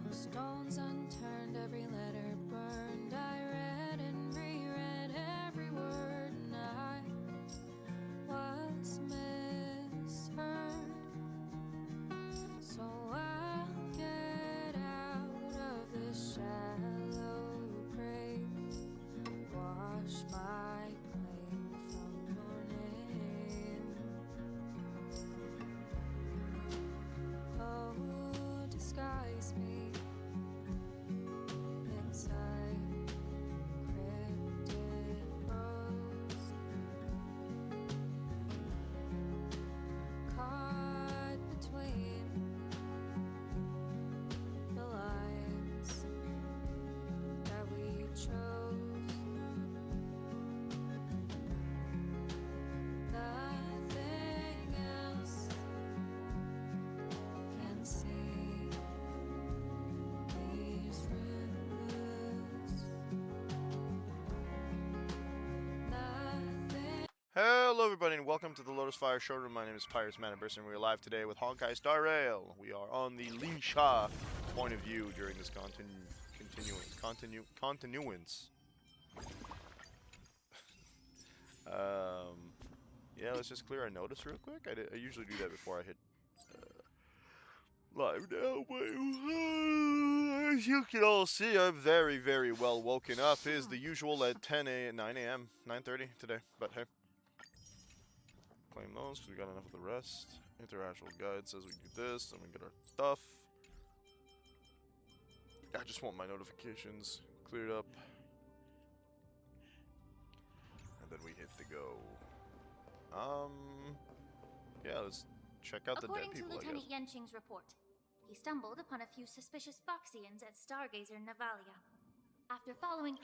No stones unturned, every letter burned. I read and reread every word, and I was misheard. So I'll get out of this shallow grave, wash my claim from your name. Oh, disguise me inside cryptid prose, caught between the lines that we chose. Nothing else can see these roots. Nothing. Hello everybody and welcome to the Lotus Fire Showroom. My name is Pirates Manaburst and we're live today with Honkai Star Rail. We are on the Linsha point of view during this continuance. Yeah, let's just clear our notice real quick. I usually do that before I hit live now, but as you can all see, I'm very, very well woken up. It is the usual at 9 a.m., 9:30 today, but hey. Claim those because we got enough of the rest. International guide says we do this, and we get our stuff. I just want my notifications cleared up. And then we hit the go. Yeah, let's check out the dead people, According to Lieutenant I guess. Yenching's report, he stumbled upon a few suspicious Foxians at Stargazer Navalia. After following,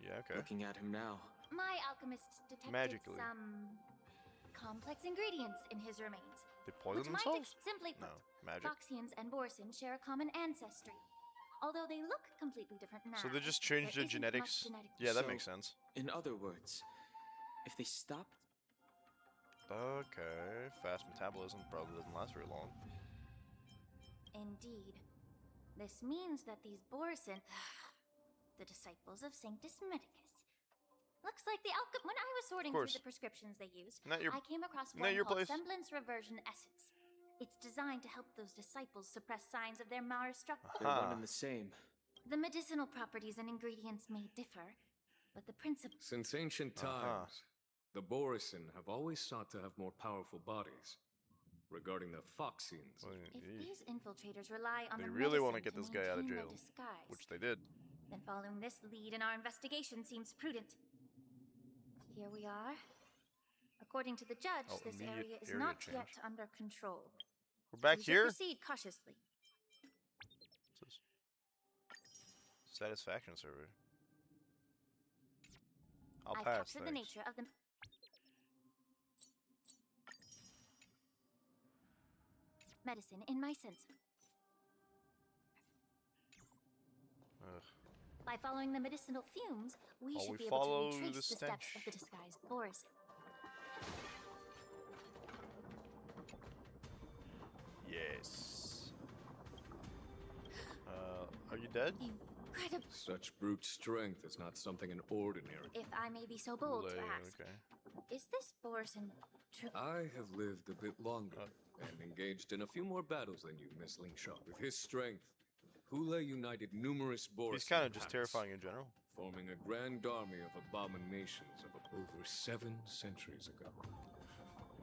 Yeah, okay. Looking at him now. my alchemist detected Magically. some complex ingredients in his remains. They poison Which might themselves? simply put, No. Magic? Foxians and Borson share a common ancestry. Although they look completely different now. So they just changed there their isn't much genetics? genetic Yeah, that So- makes sense. In other words, if they stopped, Okay. Fast metabolism probably doesn't last very long. Indeed. This means that these Borson, the disciples of Sanctus Medicus, looks like the alchemist. When I was sorting through course. the prescriptions they use, Not your- I came across not one your called place. Semblance Reversion Essence. It's designed to help those disciples suppress signs of their Mara structure. they're one Huh. and the same. The medicinal properties and ingredients may differ, but the principle. Since ancient times, the Borison have always sought to have more powerful bodies. Regarding the Foxians, Well, If yeah, these infiltrators rely on They the really want to medicine get this guy out of maintain their jail, disguise, which they did. then following this lead in our investigation seems prudent. Here we are. According to the judge, Oh, this immediate area is area not change. yet under control. We're back We should here? proceed cautiously. What's this? Satisfaction survey. I'll I've pass, captured the thanks. nature of the medicine in my sense. Ugh. By following the medicinal fumes, we Oh, should we be able follow to the retrace the steps stench. of the disguised Boris. Yes. Are you dead? Incredible, such brute strength is not something an ordinary. if I may be so bold to Lay, ask. okay. Is this Borison true? I have lived a bit longer and engaged in a few more battles than you, Miss Lingshaw. With his strength, Hoola united numerous Borison He's kind of just packs, terrifying in general. forming a grand army of abominations of over 7 centuries ago.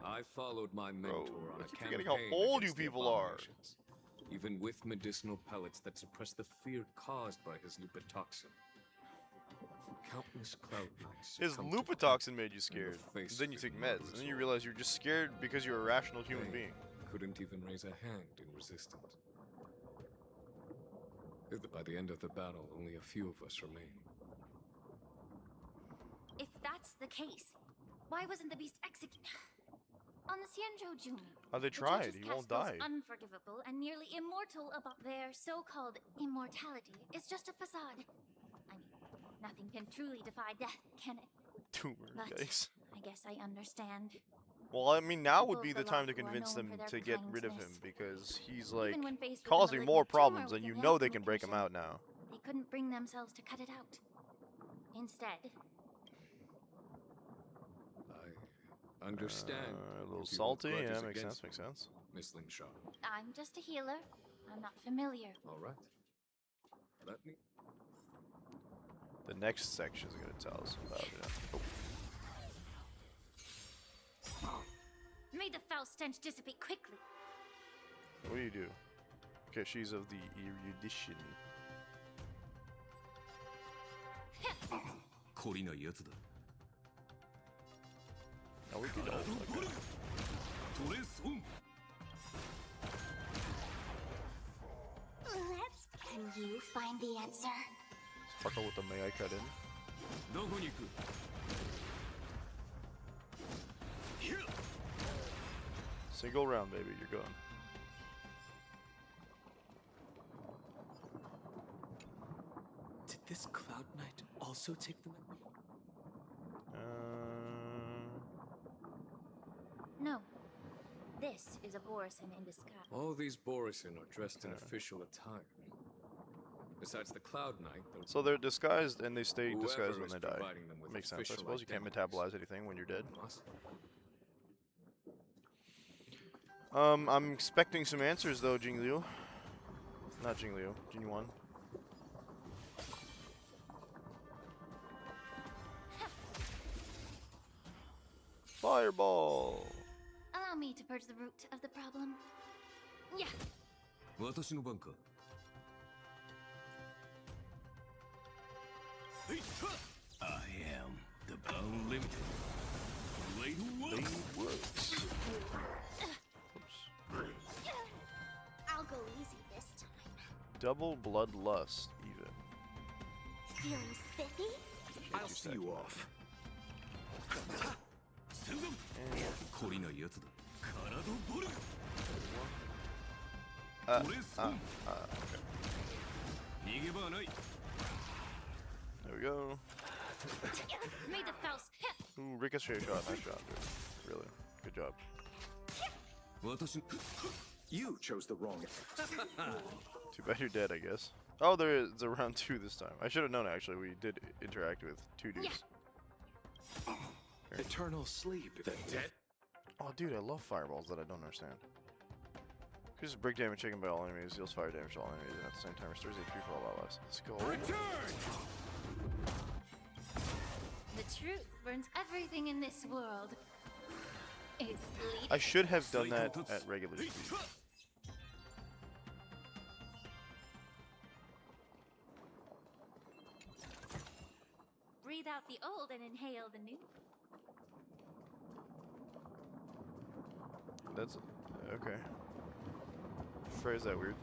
I followed my mentor on I a keep campaign forgetting how old you against the people are. abominations, even with medicinal pellets that suppress the fear caused by his lupitoxin. Countless cloud knights His succumbed to lupitoxin made you in the scared. face Then you of take his meds, and murderous then you order. realize you're just scared because you're a rational human They being. couldn't even raise a hand in resistance. By the end of the battle, only a few of us remained. If that's the case, why wasn't the beast executed? On the Xianzhou Jun, Oh, they the tried. judge's He cast won't goes die. unforgivable and nearly immortal about their so-called immortality is just a facade. I mean, nothing can truly defy death, can it? Tumor, But yikes. I guess I understand. Well, I mean, now would People be of the the time to Loch who are convince known them for their to get rid of him kindness. because he's like Even when faced with a causing more malignant tumor problems, and you within the know they can alchemy break him potion, out now. they couldn't bring themselves to cut it out. Instead, I understand. A little if you hold salty. Yeah, grudges makes against sense. Makes me, sense. Miss Linshaw. I'm just a healer. I'm not familiar. All right. Let me. The next section is gonna tell us about it. Oh, May the foul stench dissipate quickly. what do you do? Okay, she's of the erudition. 懲りないやつだ。 Oh, we could all like that. トレソン。 Can you find the answer? Sparkle with the may I cut in. どこに行く？ Single round, baby. You're going. Did this Cloud Knight also take them? No. This is a Borison in disguise. All these Borison are dressed in official attire. Besides the Cloud Knight, So they're disguised and they stay disguised whoever when is they die. providing them with Makes sense, I official suppose. You can't identities metabolize anything when you're dead. must. I'm expecting some answers though, Jingliu. Not Jingliu, Jinyuan. Fireball! Allow me to purge the root of the problem. Yeah. 私の番か。I am the Unlimited. Blade Blade Wolf. works. I'll go easy this time. Double bloodlust, even. Feeling spiffy? I'll see you off. 懲りないやつだ。カラドボル。 Okay. 逃げ場はない。 There we go. May the foul Ooh, ricochet shot. Nice shot, dude. Really. Good job. 私。 You chose the wrong. Too bad you're dead, I guess. Oh, there's a round 2 this time. I should have known, actually. We did interact with 2 dudes. Eternal sleep. The dead. Oh, dude, I love fireballs that I don't understand. Increases break damage taken by all enemies, deals fire damage to all enemies, and at the same time restores HP for all allies. Let's go. The truth burns everything in this world. Is bleeding. I should have done that at regular speed. Breathe out the old and inhale the new. That's okay. Phrase that weird.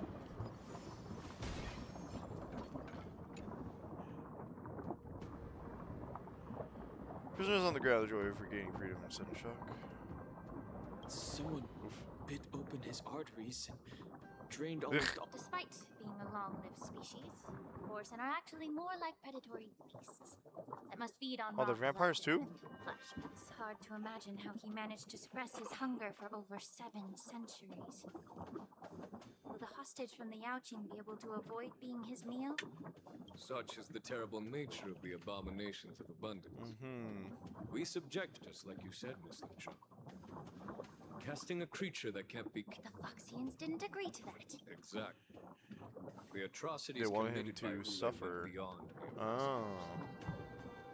Prisoners on the ground, the joy of regaining freedom and sudden shock. Someone Oof. bit open his arteries and drained almost all. Despite being a long-lived species, Borson are actually more like predatory beasts that must feed on. Oh, they're raw vampires blood too? and flesh. It's hard to imagine how he managed to suppress his hunger for over 7 centuries. Will the hostage from the Yaoqing be able to avoid being his meal? Such is the terrible nature of the abominations of abundance. Mm-hmm. We subject, just like you said, Miss Linshaw. Casting a creature that can't be The Foxians didn't agree to that. exact. The atrocities They want him committed by to Hoola suffer. went beyond mere Oh.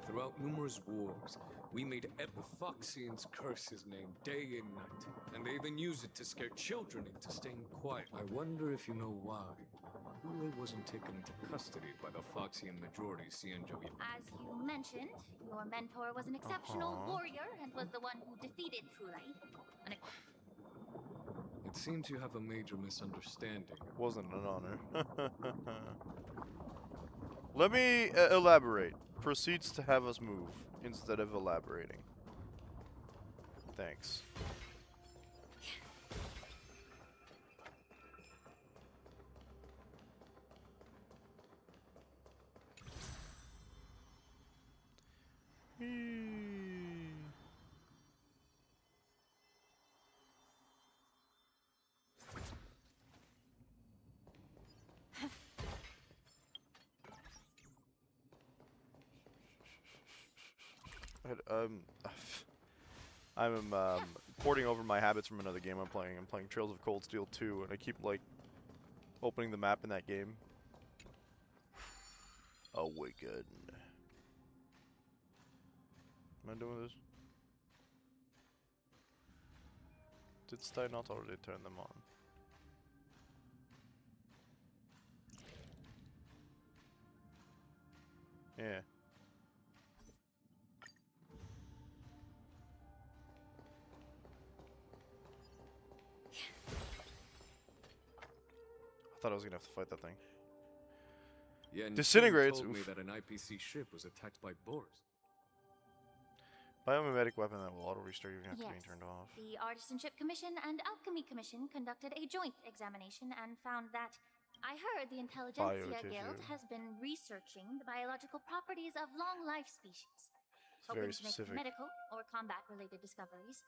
Throughout numerous wars, we made the Foxians curse his name day and night, and they even used it to scare children into staying quiet. I wonder if you know why Hoola wasn't taken into custody by the Foxian majority Xianzhou. As you mentioned, your mentor was an exceptional Uh-huh. warrior and was the one who defeated Fulai. It seems you have a major misunderstanding. Wasn't an honor. Let me elaborate. Proceeds to have us move instead of elaborating. Thanks. I'm porting over my habits from another game I'm playing. I'm playing Trails of Cold Steel 2, and I keep like opening the map in that game. Awaken. Am I doing this? Did I not already turn them on? Yeah. I thought I was gonna have to fight that thing. Yeah, and Disintegrates. told me Oof. that an IPC ship was attacked by boars. Biomimetic weapon that will auto restart even after being Yes. turned off. The Artisanship Commission and Alchemy Commission conducted a joint examination and found that I heard the Intelligentsia Biotissue. Guild has been researching the biological properties of long-life species, It's hoping very to make specific. medical or combat-related discoveries.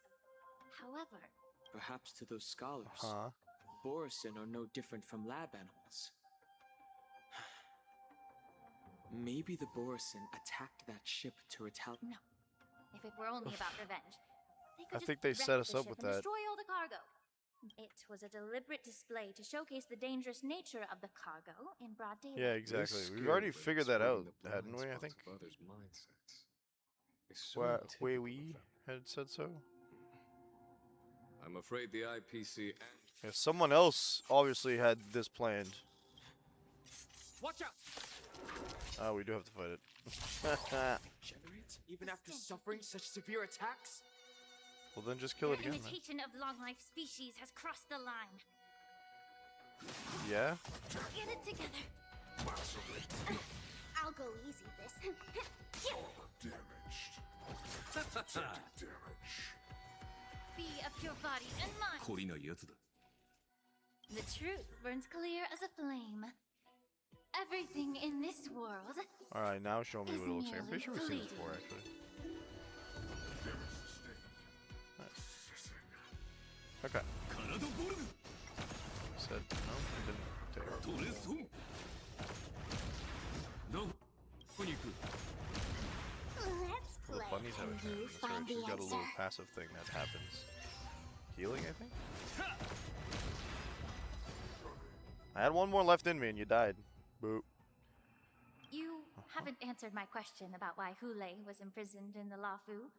However, Perhaps to those scholars, Huh? Borisin are no different from lab animals. Maybe the Borisin attacked that ship to retaliate. no. If it were only about revenge, they could I just think they wreck set us the up ship with and that. destroy all the cargo. It was a deliberate display to showcase the dangerous nature of the cargo in broad daylight. Yeah, exactly. We've already figured that out, hadn't we? I think. We had said so. I'm afraid the IPC Yeah, someone else obviously had this planned. Watch out! Oh, we do have to fight it. Generate, even after suffering such severe attacks? Well, then just kill Their it again, man. imitation of long-life species has crossed the line. Yeah? Get it together. I'll go easy this. Be of your body and mind. 懲りないやつだ。 The truth burns clear as a flame. Everything in this world. Alright, now show me what it looks like. I'm pretty sure we've seen this Fleeting. before, actually. Okay. 体ボルグ Said no, he didn't. トレソンどこに行く Let's Well, the play. bunnies have a and you That's find right. the She's got a little answer. passive thing that happens. Healing, I think? I had one more left in me and you died. Boop. You haven't answered my question about why Hoola was imprisoned in the Lafu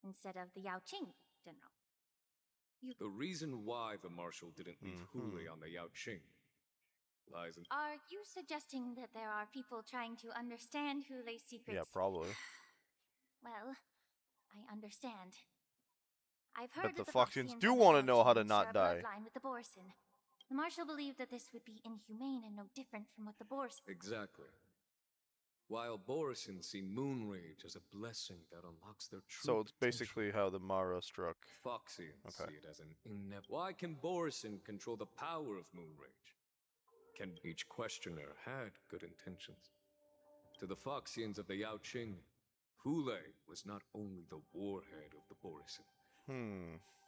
instead of the Yaoqing General. The reason why the Marshal didn't leave Hoola on the Yaoqing lies in... Are you suggesting that there are people trying to understand Hula's secrets? Yeah, probably. Well, I understand. I've heard the that Foxians Foxians do and the wanna know how to Yaoqing not share a die. bloodline with the Borson. The Marshal believed that this would be inhumane and no different from what the Borson. Exactly. While Borisin see Moonrage as a blessing that unlocks their true So it's potential, basically how the Mara struck. Foxians Okay. see it as an inevitable. Why can Borisin control the power of Moonrage? Can each questioner had good intentions? To the Foxians of the Yaoqing, Hoola was not only the warhead of the Borisin,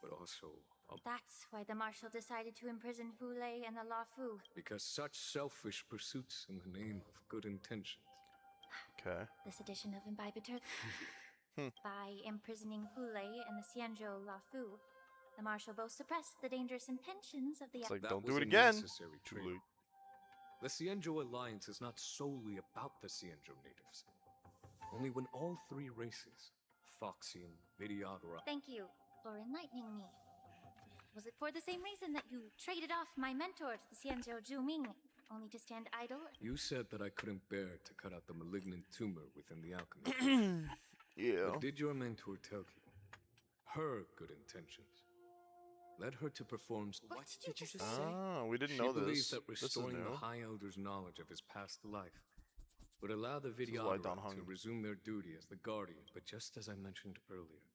but also a That's why the Marshal decided to imprison Hula and the Lafu. because such selfish pursuits in the name of good intentions. Okay. This edition of Imbibitor. By imprisoning Hula and the Xianzhou Lafu, the Marshal both suppressed the dangerous intentions of the It's like, That don't do was it a again. necessary Too trait. late. The Xianzhou alliance is not solely about the Xianzhou natives. Only when all three races, Foxian, Vidyadhara, Thank you for enlightening me. Was it for the same reason that you traded off my mentor to the Xianzhou Zhuming, only to stand idle? you said that I couldn't bear to cut out the malignant tumor within the alchemy. Yeah. But did your mentor tell you her good intentions led her to perform? What did you just say? Oh, we didn't She know believes this. that This is restoring the new. High Elder's knowledge of his past life would allow the is why Don Vidyadhara hung. to resume their duty as the Guardian. But just as I mentioned earlier,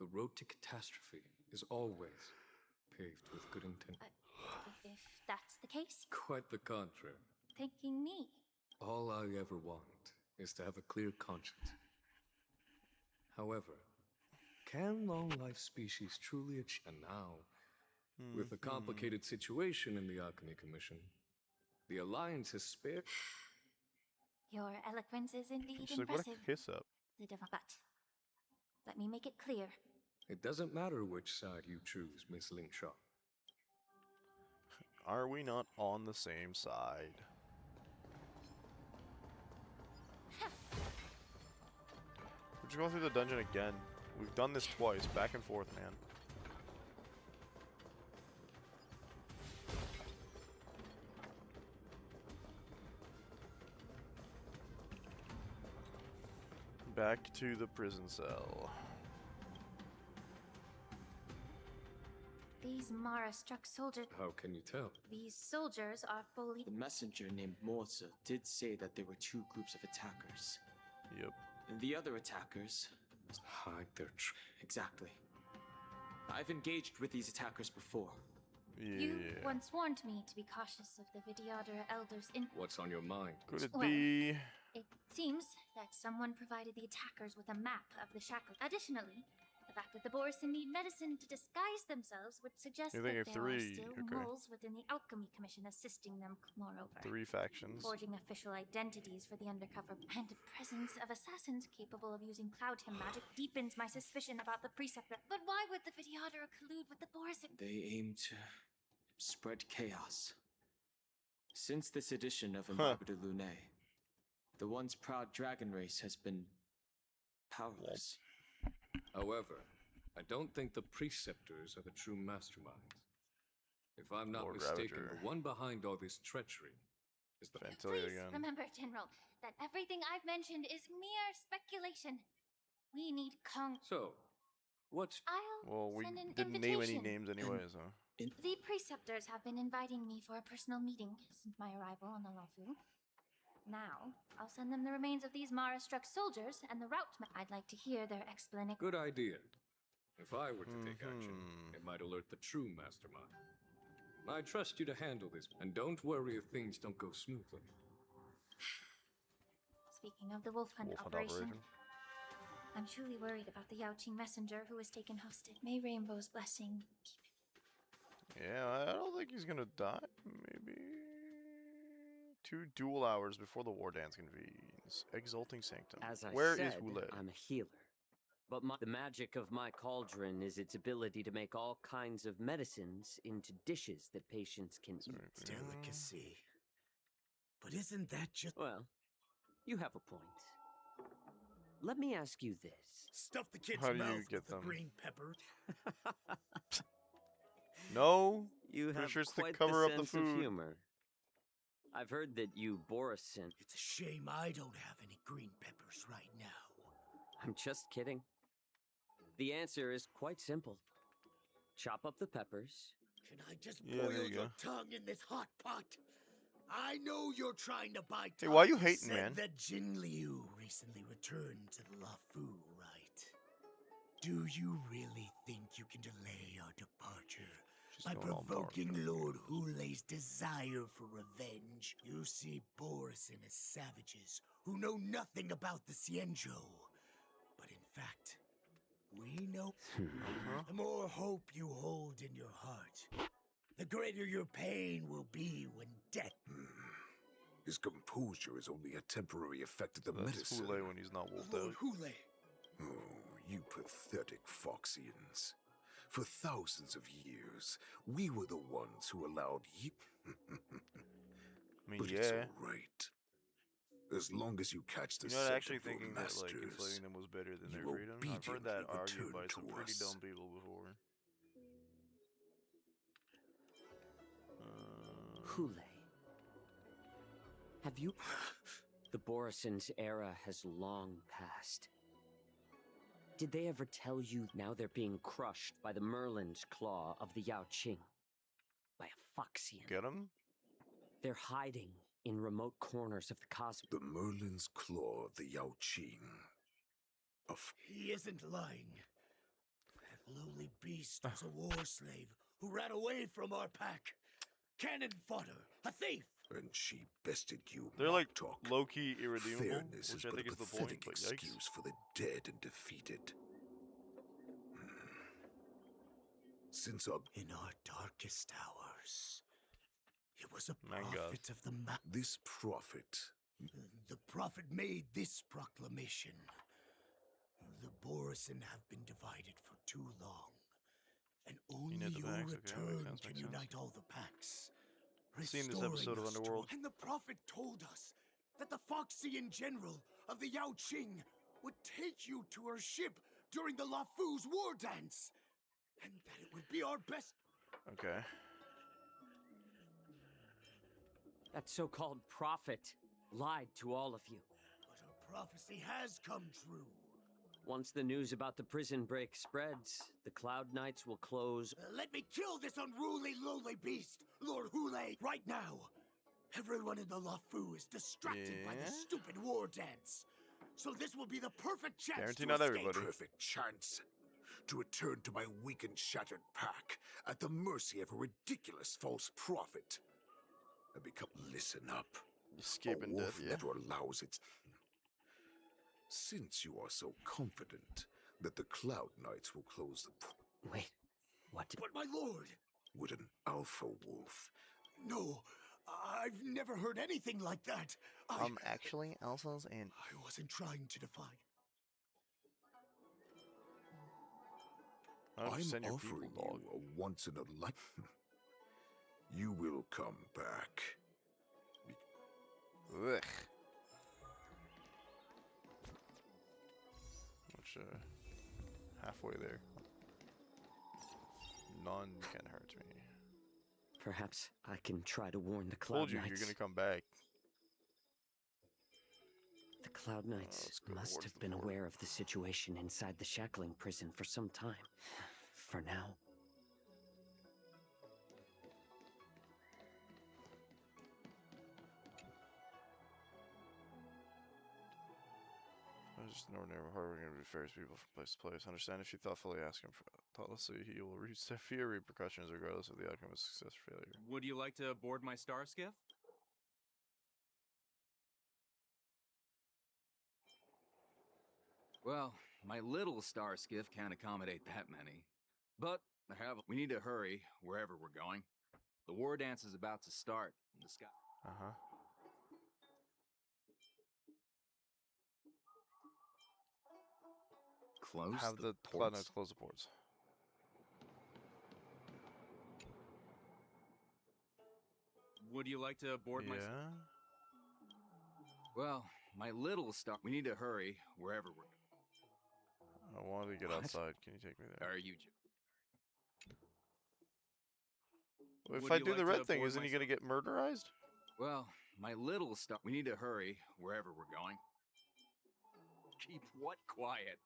the road to catastrophe is always paved with good intent. If that's the case, Quite the contrary. thanking me. All I ever want is to have a clear conscience. However, can long-life species truly achieve? And now, with the complicated situation in the Alchemy Commission, the Alliance has spared... Your eloquence is indeed She's like, what a impressive. kiss up. But Let me make it clear. It doesn't matter which side you choose, Miss Lingshaw. Are we not on the same side? We're just going through the dungeon again. We've done this twice, back and forth, man. Back to the prison cell. These Mara-struck soldiers. How can you tell? These soldiers are fully. The messenger named Morza did say that there were two groups of attackers. Yep. And the other attackers... Hide their Exactly. I've engaged with these attackers before. Yeah. You once warned me to be cautious of the Vidyadhara elders in. What's on your mind? Could it Well, be? It seems that someone provided the attackers with a map of the shackle. Additionally, the fact that the Borison need medicine to disguise themselves would suggest You're that thinking there are three, still okay. moles within the Alchemy Commission assisting them, moreover. 3 factions. Forging official identities for the undercover and the presence of assassins capable of using cloud hymn magic deepens my suspicion about the preceptor. But why would the Vidyadhara collude with the Borison? They aim to spread chaos. Since this edition of Huh. Embargo de Lune, the once proud dragon race has been powerless. However, I don't think the preceptors are the true masterminds. If I'm not Lord mistaken, Ravager. the one behind all this treachery is the... Fantilia Please again. remember, General, that everything I've mentioned is mere speculation. We need So, what's... I'll Well, we send an didn't name any invitation. names anyways, huh? The preceptors have been inviting me for a personal meeting since my arrival on Alafu. Now, I'll send them the remains of these Mara-struck soldiers and the route map. I'd like to hear their explanation. Good idea. If I were to take action, Mhm. it might alert the true mastermind. I trust you to handle this, and don't worry if things don't go smoothly. Speaking of the wolf hunt Wolf hunt operation, operation. I'm truly worried about the Yaoqing messenger who was taken hostage. May Rainbow's blessing keep him. Yeah, I don't think he's gonna die. Maybe 2 dual hours before the war dance convenes. Exalting Sanctum. As I Where said, is Hoola? I'm a healer. But the magic of my cauldron is its ability to make all kinds of medicines into dishes that patients can eat. Delicacy. But isn't that just Well, you have a point. Let me ask you this. stuff the kid's How do you mouth get with the them? green pepper? No? You Pretty have sure it's to quite cover the up the sense of food. humor. I've heard that you Borison. It's a shame I don't have any green peppers right now. I'm just kidding. The answer is quite simple. Chop up the peppers. Can I just Yeah, there boil you your go. tongue in this hot pot? I know you're trying to buy time. Hey, why you hating, Said man? that Jin Liu recently returned to the Lafu, right? Do you really think you can delay our departure She's by going all provoking dark. Lord Hule's desire for revenge? You see Borison as savages who know nothing about the Xianzhou. But in fact, we know Uh-huh. the more hope you hold in your heart, the greater your pain will be when death. His composure is only a temporary effect of the That's medicine. Hoola when he's not wolfed Lord out. Hule, Oh, you pathetic Foxians. For thousands of years, we were the ones who allowed you. I mean, But it's yeah. alright. As long as you catch the You're not scent actually of your thinking that like masters, enslaving them was better than you their freedom. I've heard that obediently argued by return some to pretty us. dumb people before. Hule. Have you... The Borison's era has long passed. Did they ever tell you now they're being crushed by the Merlin's claw of the Yaoqing? By a Foxian. Get him? They're hiding in remote corners of the cosmos. the Merlin's claw of the Yaoqing. he isn't lying. That lowly beast was a war slave who ran away from our pack. Cannon fodder, a thief. And she bested you. They're like talk. low-key irredeemable, Fairness which is I but think a is the point, pathetic but yikes. excuse for the dead and defeated. Since our In our darkest hours, it was a My God. prophet of the this prophet, The prophet made this proclamation. The Borison have been divided for too long. And only Unite the your packs, okay, return makes can sense. unite all the packs. Seen this Restoring episode of us to- Underworld. And the Prophet told us that the Foxian General of the Yao Qing would take you to her ship during the LaFu's war dance. And that it would be our best... Okay. That so-called prophet lied to all of you. But her prophecy has come true. Once the news about the prison break spreads, the Cloud Knights will close. Let me kill this unruly, lowly beast, Lord Hoola, right now. Everyone in the LaFu is distracted by Yeah? the stupid war dance. So this will be the perfect chance Guarantee to not escape. everybody. Perfect chance to return to my weak and shattered pack at the mercy of a ridiculous false prophet. And become, listen up. Escaping a wolf death, yeah. never allows its... Since you are so confident that the Cloud Knights will close the... Wait, what? But my lord! Would an alpha wolf... No, I've never heard anything like that. Actually, alphas and... I wasn't trying to defy. I'll I'm send your offering people, dog. you a once in a life. You will come back. Ugh. Which, halfway there. None can hurt me. Perhaps I can try to warn the Told Cloud you Knights. you're gonna come back. The Cloud Knights let's go must towards have the been board. aware of the situation inside the shackling prison for some time. For now. I was just an ordinary hardworking affairs people from place to place. Understand if you thoughtfully ask him for thoughtlessly, he will fear repercussions regardless of the outcome of success or failure. Would you like to board my star skiff? Well, my little star skiff can't accommodate that many. But we need to hurry wherever we're going. The war dance is about to start. The sky. Uh-huh. Close Have the Cloud ports? Knights close the ports. Would you like to board my... Yeah? Well, my little star... We need to hurry wherever we're... I wanted to get What? outside. Can you take me there? Are you... Well, if Would I you do like the to red thing, board isn't my he gonna get murderized? Well, my little star... We need to hurry wherever we're going. Keep what quiet?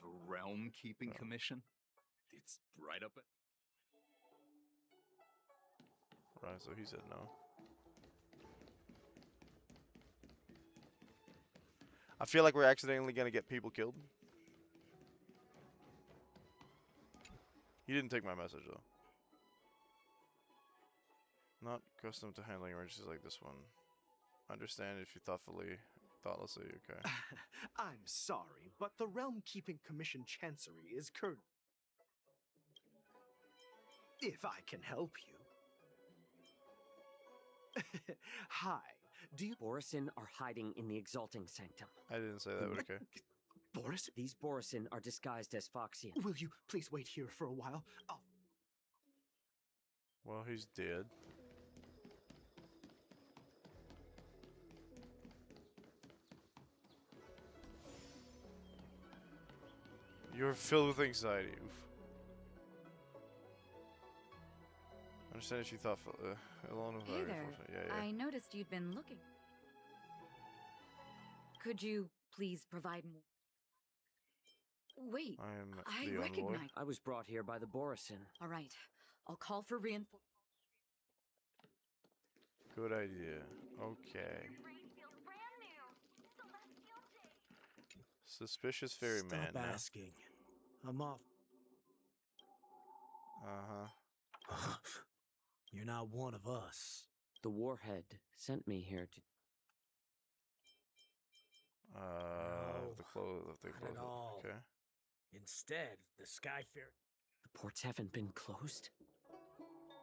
The Realm Keeping Commission? It's right up at... Right, so he said no. I feel like we're accidentally gonna get people killed. He didn't take my message though. Not accustomed to handling emergencies like this one. Understand if you thoughtlessly, okay. I'm sorry, but the Realm Keeping Commission Chancery is current. If I can help you. Hi, do you... Borison are hiding in the Exalting Sanctum. I didn't say that, but okay. Boris? These Borison are disguised as Foxian. Will you please wait here for a while? Well, he's dead. You're filled with anxiety. Oof. Understand if you thought alone with Hey that, there. unfortunately. Yeah. I noticed you'd been looking. Could you please provide more? Wait, I'm I the envoy. recognize. I was brought here by the Borison. All right, I'll call for reinforcements. Good idea. Okay. Suspicious ferryman. Stop now. asking. I'm off. Uh-huh. You're not one of us. The Warhead sent me here to... No, If they close not at all. Okay. Instead, the Skyfarer... The ports haven't been closed?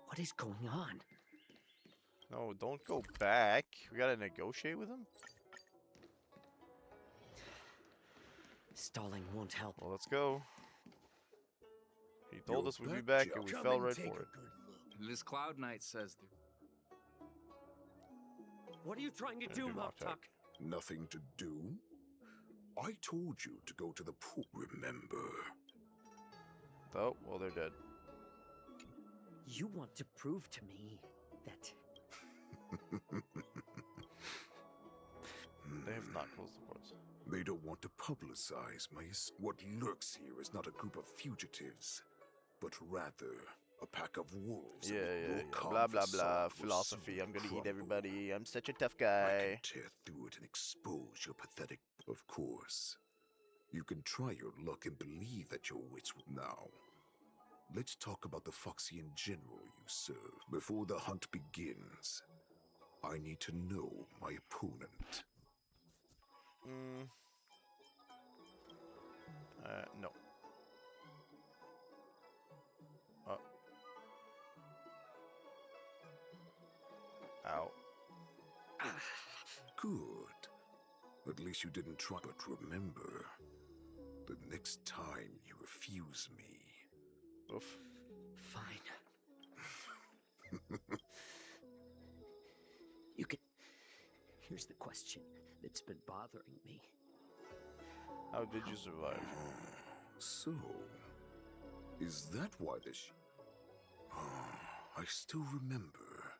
What is going on? No, don't go back. We gotta negotiate with him? Stalling won't help. Well, let's go. He told You're us we'd be back, back, and we Come fell and right take for a it. good look. This Cloud Knight says What are you trying to do, do Mop lockjack. Tuck? Nothing to do? I told you to go to the pool, remember? Oh, well, they're dead. You want to prove to me that They have not closed the ports. They don't want to publicize what lurks here is not a group of fugitives, but rather a pack of wolves. Yeah, that yeah, your yeah. calm Blah, blah, facade blah. will Philosophy. soon I'm gonna eat crumble. everybody. I'm such a tough I can guy. tear through it and expose your pathetic. Of course, you can try your luck and believe that your wits. Now, let's talk about the Foxian general you serve. Before the hunt begins, I need to know my opponent. No. Ow. Good. At least you didn't try. But remember, the next time you refuse me. Oof. fine. You can. Here's the question that's been bothering me. How did you survive? So, is that why this? I still remember.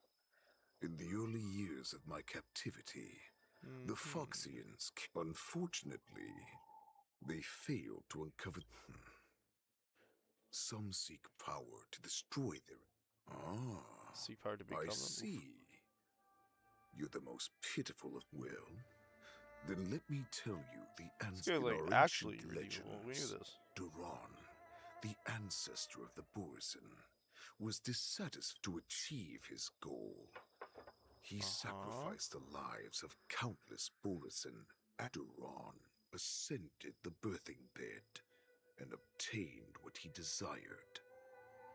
In the early years of my captivity, the Foxians, unfortunately, they failed to uncover. Some seek power to destroy their. Seek hard to become I them. see. You're the most pitiful of. Well, then let me tell you the This answer. guy's like actually redeemable. We knew this. Duran, the ancestor of the Borisin, was dissatisfied to achieve his goal. He sacrificed the lives of countless Borisin. Duran ascended the birthing bed and obtained what he desired.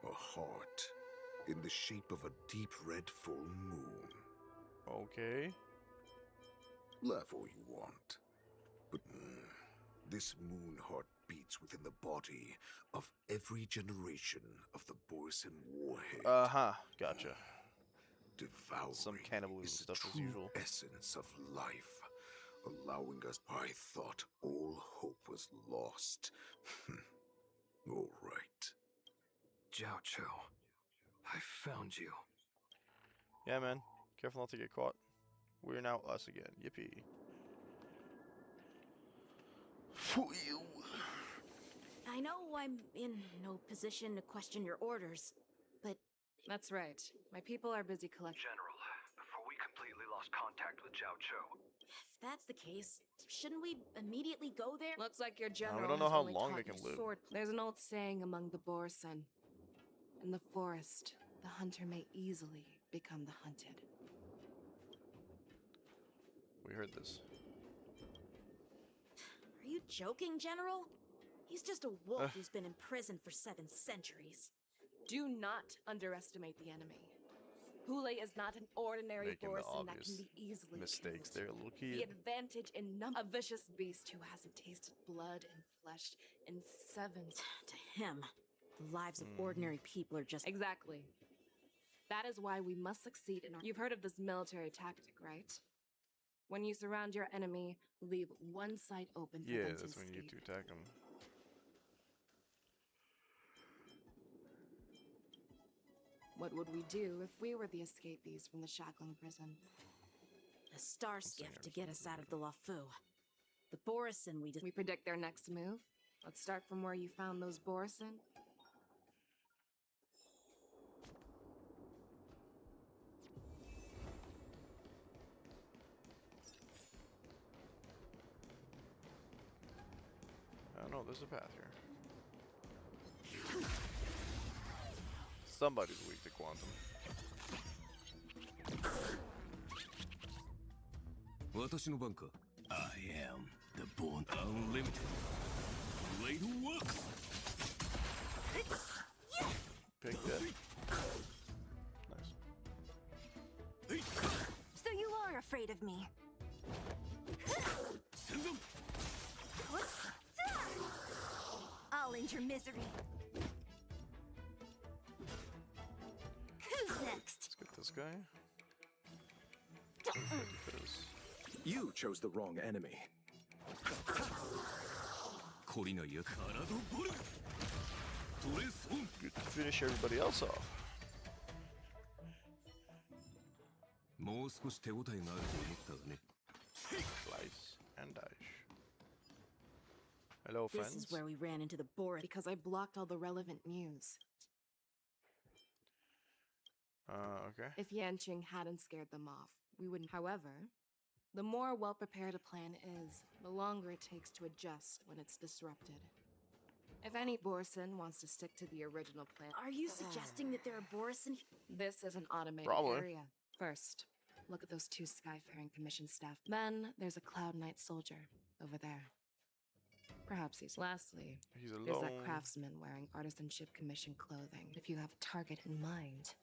A heart in the shape of a deep red full moon. Okay. Laugh all you want, but this moon heart beats within the body of every generation of the Borisin warhead. Gotcha. Devouring Some cannibalism is the stuff as true usual. essence of life, allowing us. I thought all hope was lost. All right. Jiao Cho, I found you. Yeah, man. Careful not to get caught. We're now us again. Yippee. Phew. I know I'm in no position to question your orders, but That's right. My people are busy collecting. General, before we completely lost contact with Jiao Cho, if that's the case, shouldn't we immediately go there? Looks like your general don't know has how only long taught they can you live. sword. There's an old saying among the Borisin. In the forest, the hunter may easily become the hunted. We heard this. Are you joking, General? He's just a wolf who's been in prison for 7 centuries. Do not underestimate the enemy. Hoola is not an ordinary Making the Borisin that obvious can be easily mistakes killed. there, little The kid. advantage in a vicious beast who hasn't tasted blood and flesh in 7. To him, the lives of ordinary people are just. Exactly. That is why we must succeed in our. You've heard of this military tactic, right? When you surround your enemy, leave one side open for Yeah, them to that's when you escape. get to attack them. What would we do if we were the escapees from the shackling prison? A star skiff to get us out of the Lafu. The Borisin We predict their next move. Let's start from where you found those Borisin. I don't know, there's a path here. Somebody's weak to quantum. 私の番か I am the born unlimited. Blade works! Pick that. Nice. afraid of me. I'll end your misery. Who's next? Let's get this guy. Because You chose the wrong enemy. good to finish everybody else off. もう少し手応えがあると思ったがね。 Slice and dice. Hello, This friends. is where we ran into the Boris. Because I blocked all the relevant news. Okay. If Yanqing hadn't scared them off, we wouldn't. However, the more well-prepared a plan is, the longer it takes to adjust when it's disrupted. If any Borson wants to stick to the original plan... Are you suggesting that there are Borison? This is an automated Probably. area. First, look at those two Skyfaring Commission staff. Then, there's a Cloud Knight soldier over there. Perhaps he's... Lastly, He's there's alone. that craftsman wearing Artisanship Commission clothing. If you have a target in mind...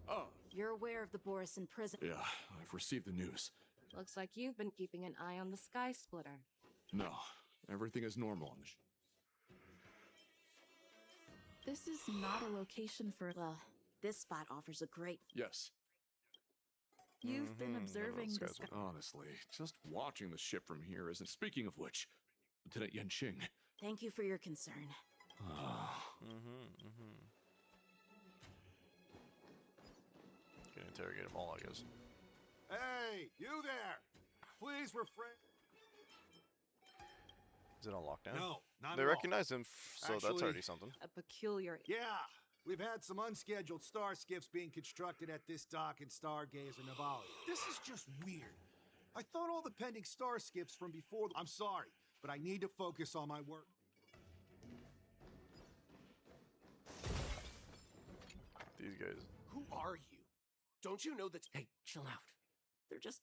Oh, You're aware of the Borison prison. yeah, I've received the news. Looks like you've been keeping an eye on the Sky Splitter. No, everything is normal on the This is not a location for. Well, this spot offers a great. Yes. You've been observing the sky. Honestly, just watching the ship from here isn't. Speaking of which, Lieutenant Yanqing. Thank you for your concern. Can interrogate them all, I guess. Hey, you there! Please refrain. Is it on lockdown? No, not They at all. recognize him, so that's Actually- already something. A peculiar... Yeah, we've had some unscheduled star skiffs being constructed at this dock in Stargazer Navalia. This is just weird. I thought all the pending star skiffs from before. I'm sorry, but I need to focus on my work. These guys. Who are you? Don't you know that? Hey, chill out. They're just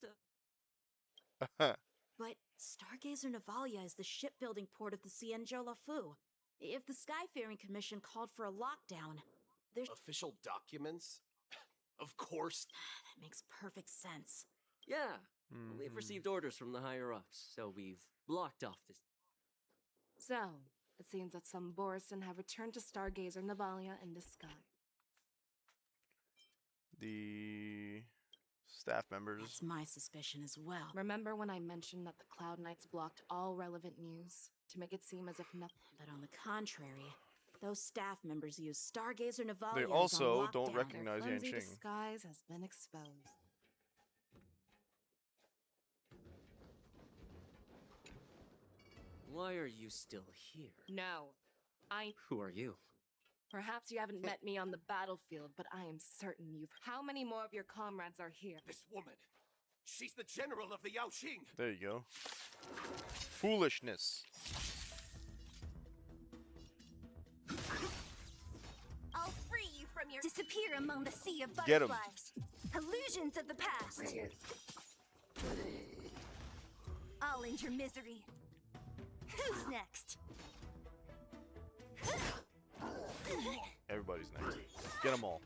But Stargazer Navalia is the shipbuilding port of the Cienjo Lafu. If the Skyfaring Commission called for a lockdown, there's official documents? Of course. That makes perfect sense. Yeah, we've received orders from the higher-ups, so we've blocked off this. So, it seems that some Borison have returned to Stargazer Navalia in disguise. The staff members. That's my suspicion as well. Remember when I mentioned that the Cloud Knights blocked all relevant news to make it seem as if nothing... But on the contrary, those staff members use Stargazer Navalia. They as also on don't lockdown. recognize Their flimsy Yanqing. disguise has been exposed. Why are you still here? No, Who are you? Perhaps you haven't met me on the battlefield, but I am certain you've... How many more of your comrades are here? This woman. She's the general of the Yaoqing. There you go. Foolishness. I'll free you from your disappear among the sea of Get 'em. butterflies. Illusions of the past. I'll end your misery. Who's next? Everybody's next. Get them all.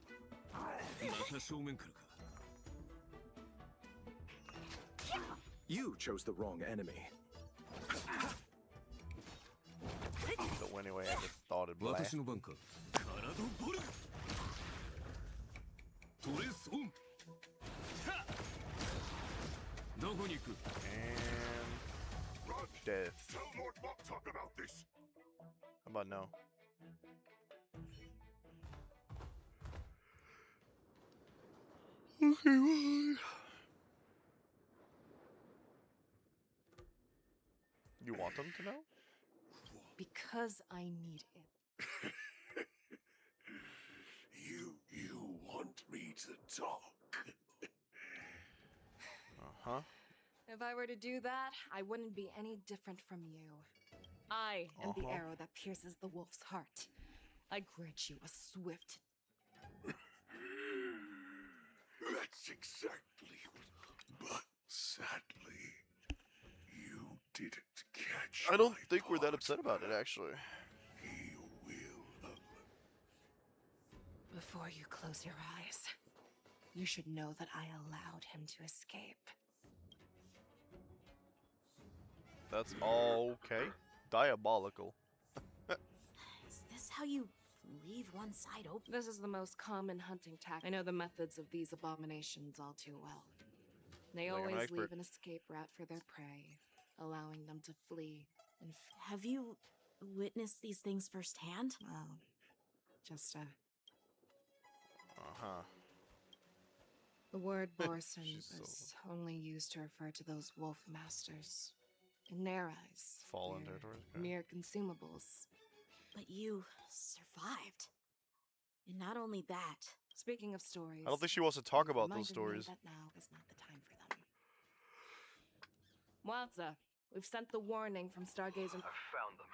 また正面からか。 You chose the wrong enemy. The winning way I just thought it'd blast. 私の番か。体ボル。トレスオン。どこに行く？ And death. Tell Lord Moktok about this. How about no? Okay, bye. You want them to know? Because I need it. You want me to talk? Uh-huh. If I were to do that, I wouldn't be any different from you. I am the arrow that pierces the wolf's heart. I grant you a swift... That's exactly what... But sadly, you didn't catch I don't my think we're that part. upset about it, actually. He will Before you close your eyes, you should know that I allowed him to escape. That's all okay. Diabolical. Is this how you leave one side open? This is the most common hunting tactic. I know the methods of these abominations all too well. They Like I'm an always expert. leave an escape route for their prey, allowing them to flee and Have you witnessed these things firsthand? well, just Uh-huh. the word Borson She's is only used to refer to those wolf masters. In their eyes, Fallen they're territories. Okay. mere consumables. But you survived. And not only that. Speaking of stories, I don't think she wants to talk you've about those reminded me stories. that now is not the time for them. Waza, we've sent the warning from Stargazer. I've found them.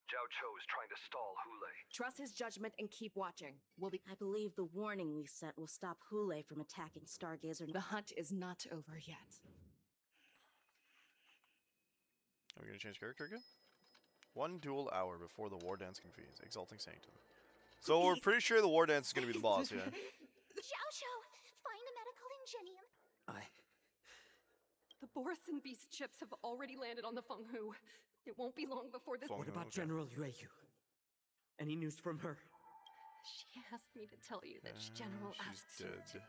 Zhao Cho is trying to stall Hoola. Trust his judgment and keep watching. I believe the warning we sent will stop Hoola from attacking Stargazer. The hunt is not over yet. Are we gonna change character again? 1 dual hour before the war dance convenes. Exalting Sanctum. So we're pretty sure the war dance is gonna be the boss, yeah. Zhao Shou, find a medical ingenium. The Borson beast ships have already landed on the Fenghu. It won't be long before this. What about General Yueyu? Any news from her? She asked me to tell you that General She's asks you dead.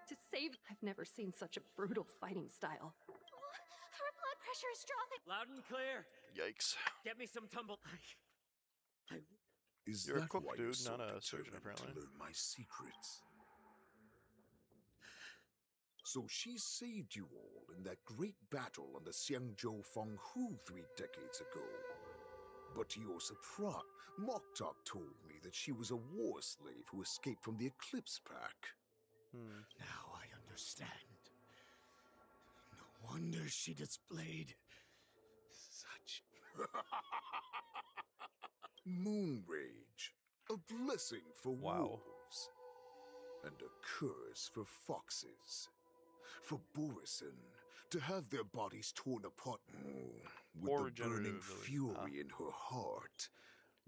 to save. I've never seen such a brutal fighting style. Her blood pressure is dropping. Loud and clear. Yikes. Get me some tumble. Is You're a that cook, why dude, you're so not a surgeon, determined apparently. to learn my secrets? So she saved you all in that great battle on the Xiangzhou Fenghu 3 decades ago. But to your surprise, Moktok told me that she was a war slave who escaped from the Eclipse Pack. Now I understand. No wonder she displayed such Moon rage, a blessing for wolves, and a curse for foxes. For Borison to have their bodies torn apart with Or the burning regenerative fury in her heart.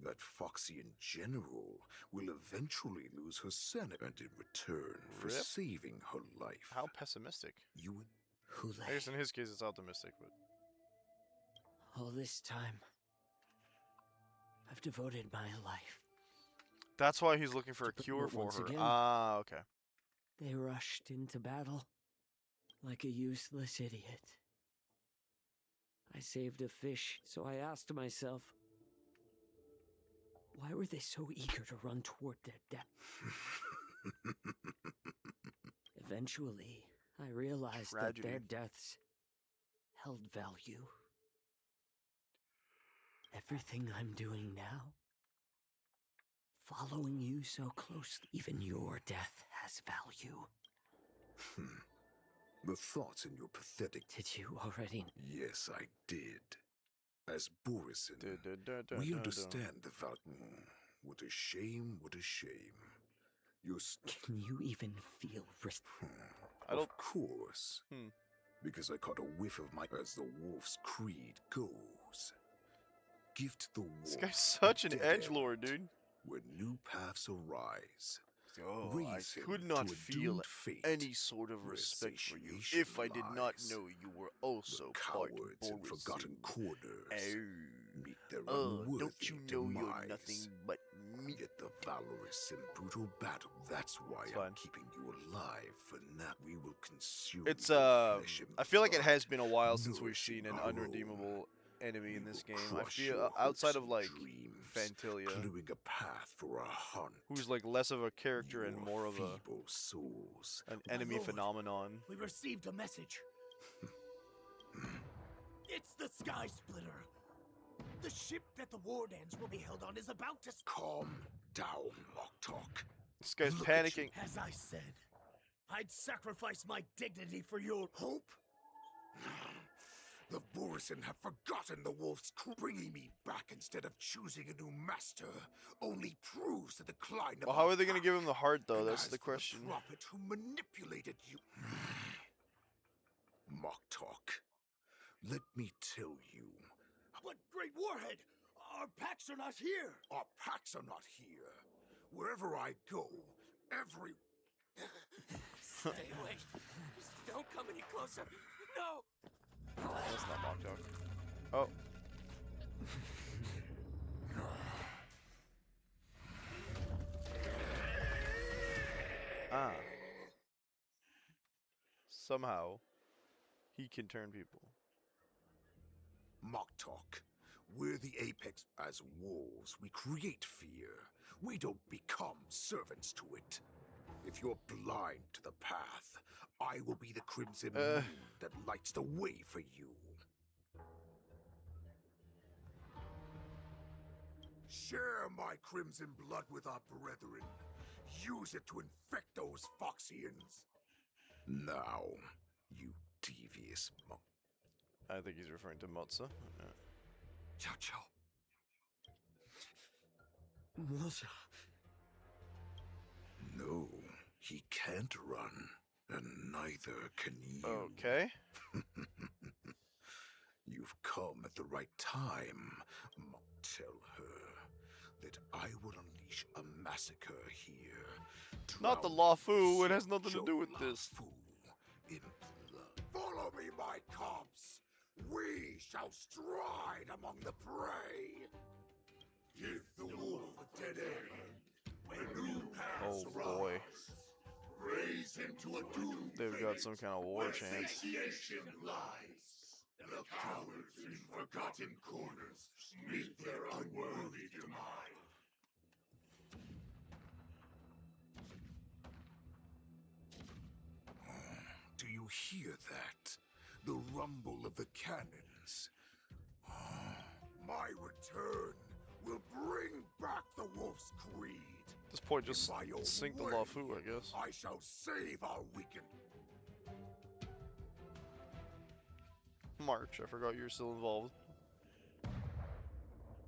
That Foxy in general will eventually lose her sanity and in return for Rip. saving her life. How pessimistic. You would I guess in his case it's optimistic, but All this time, I've devoted my life. that's why he's looking for a cure But for once her. again, Ah, okay. They rushed into battle like a useless idiot. I saved a fish, so I asked myself, why were they so eager to run toward their death? Eventually, I realized that their deaths held value. Everything I'm doing now, following you so closely, even your death has value. The thoughts in your pathetic... Did you already? Yes, I did. As Borison, we understand the value. What a shame, what a shame. Can you even feel Of course. Because I caught a whiff of my... As the wolf's creed goes. Gift the wolf... This guy's such an dead edgelord, dude. Where new paths arise. Oh, Raise I him could not to a feel doomed fate any sort of where respect for you satiation if I did not lies. know you were also part Cowards in Borison. forgotten corners meet their Oh, unworthy don't you know demise. you're nothing but meat? Yet the valorous and brutal battle. That's why It's I'm fine. keeping you alive. For now, we will consume. It's your flesh and I feel like it blood, has been a while since we've nourishing seen an our unredeemable enemy in this game. I crush feel your outside hopes of and like dreams, Fantilia, cluing a path for a hunt. who's like less of a character and more of a Feeble souls. an enemy Lord, phenomenon. We received a message. It's the Sky Splitter. The ship that the war dance will be held on is about to... Calm down, Moktok. This guy's Look at panicking. you. As I said, I'd sacrifice my dignity for your hope. The Borison have forgotten the wolf's bringing me back instead of choosing a new master only proves the decline of Well, how our are they gonna give him the heart though? And That's as the for question. The prophet who manipulated you. Moktok, let me tell you. But, Great Warhead, our packs are not here. Our packs are not here. Wherever I go, every. Stay away. Just don't come any closer. No! That's not mock talk. Oh. Ah. Somehow, he can turn people. Mock talk. We're the apex. As wolves, we create fear. We don't become servants to it. If you're blind to the path, I will be the crimson moon that lights the way for you. Share my crimson blood with our brethren. Use it to infect those Foxians. Now, you devious monk. I think he's referring to Motsa. Chow Chow. No, he can't run, and neither can you. Okay. You've come at the right time. Tell her that I will unleash a massacre here. Not the Lafu. It has nothing to do with this. In blood. Follow me, my cubs. We shall stride among the prey. Give the wolf a dead end. When new paths boy. Raise him to a doom. They've got some kind of war chant. Satiation lies. The cowards in forgotten corners meet their unworthy demise. Do you hear that? The rumble of the cannons. My return will bring back the wolf's creed. At this point, just sink the Lafu, I guess. I shall save our weakened. March, I forgot you're still involved.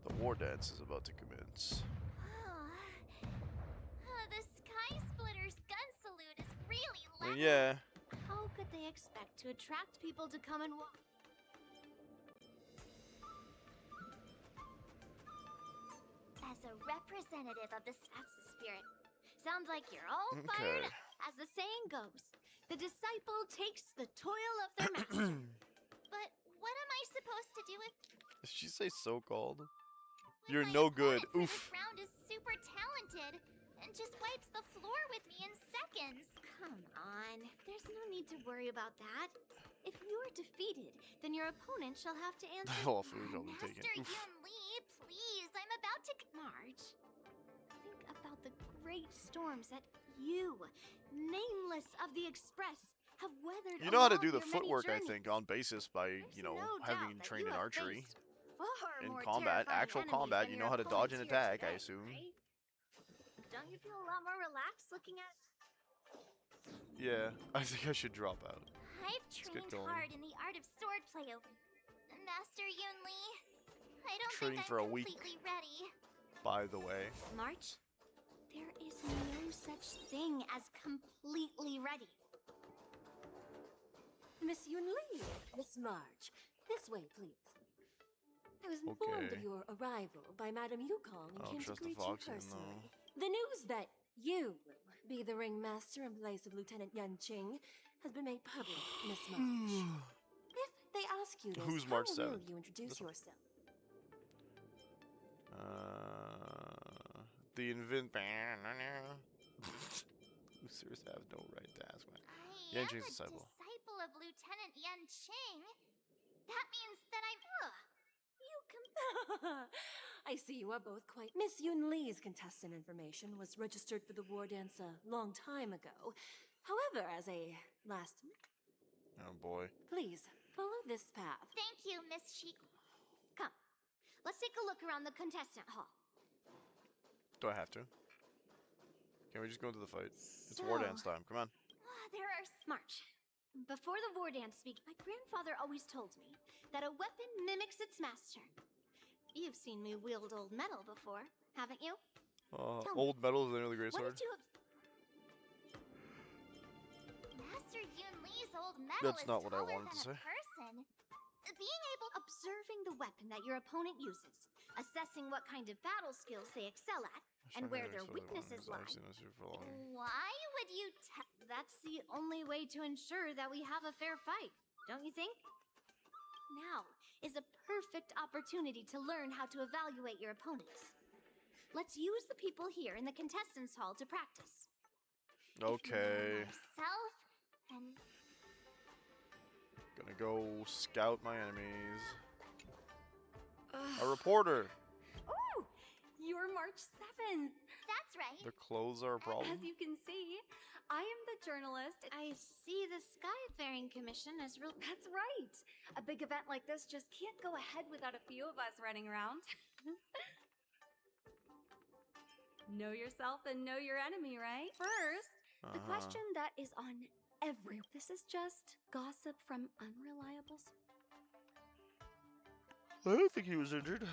The war dance is about to commence. The Sky Splitter's gun salute is really I loud. mean, yeah. How could they expect to attract people to come and watch? As a representative of the Satsa spirit, sounds like you're all fired up. As the saying goes, the disciple takes the toil of their master. But what am I supposed to do if Did she say so-called? You're no good. this Oof. round is super talented and just wipes the floor with me in seconds? Come on, there's no need to worry about that. If you are defeated, then your opponent shall have to answer. Oh, food shall be taken. Master Oof. Yun Li, please, I'm about to March. Think about the great storms that you, nameless of the Express, have weathered. You know how to along do the your many footwork, I journeys. think, on basis by, you know, no having doubt that trained you in have archery. faced far In more combat, terrifying actual enemies combat, than you your know how to dodge an opponents here attack, I today, assume. right? Don't you feel a lot more relaxed looking at? Yeah, I think I should drop out. I've Let's get trained going. hard in the art of swordplay over Master Yun Li. I don't Trained think for a I'm week. completely ready. By the way. March, there is no such thing as completely ready. Miss Yun Li, Miss March, this way, please. I was informed of Okay. your arrival by Madame Yukong and I don't came to trust the greet you Foxian, personally. though. The news that you will be the ringmaster in place of Lieutenant Yan Qing has been made public, Miss March. If they ask you this, Who's how March will 7th? you introduce yourself? The Users have no right to ask me. I am Yanqing's a disciple. disciple of Lieutenant Yan Qing. That means that I'm. I see you are both quite. Miss Yun Li's contestant information was registered for the war dance a long time ago. However, as a last. Oh boy. Please follow this path. Thank you, Miss Sheik. Come, let's take a look around the contestant hall. Do I have to? Can we just go into the fight? It's war dance time. Come on. There are March. Before the war dance speak, my grandfather always told me that a weapon mimics its master. You've seen me wield old metal before, haven't you? Tell me, Old metal is the great what sword. did you Master Yun Li's old metal That's is not what I taller wanted to than say. a person. Being able observing the weapon that your opponent uses, assessing what kind of battle skills they excel at, and where their weaknesses lie. Why would you That's the only way to ensure that we have a fair fight, don't you think? Now is a perfect opportunity to learn how to evaluate your opponents. Let's use the people here in the contestants' hall to practice. Okay. Myself and Gonna go scout my enemies. A reporter. Ooh, you're March 7th. That's right. The clothes are a problem. As you can see, I am the journalist. I see the Skyfaring Commission as real. That's right. A big event like this just can't go ahead without a few of us running around. Know yourself and know your enemy, right? First, the question that is on every. This is just gossip from unreliable. I don't think he was injured.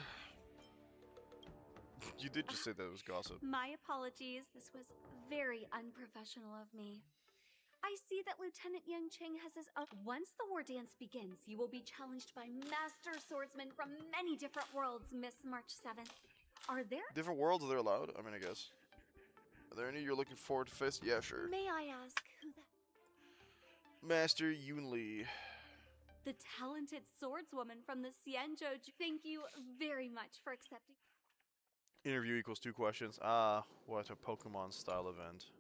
You did just say that it was gossip. My apologies. This was very unprofessional of me. I see that Lieutenant Yanqing has his own. Once the war dance begins, you will be challenged by master swordsmen from many different worlds, Miss March 7th. Are there? Different worlds, are they allowed? I mean, I guess. Are there any you're looking forward to face? Yeah, sure. May I ask who that? Master Yunli. The talented swordswoman from the Xianzhou. Thank you very much for accepting. Interview equals 2 questions. Ah, what a Pokemon-style event.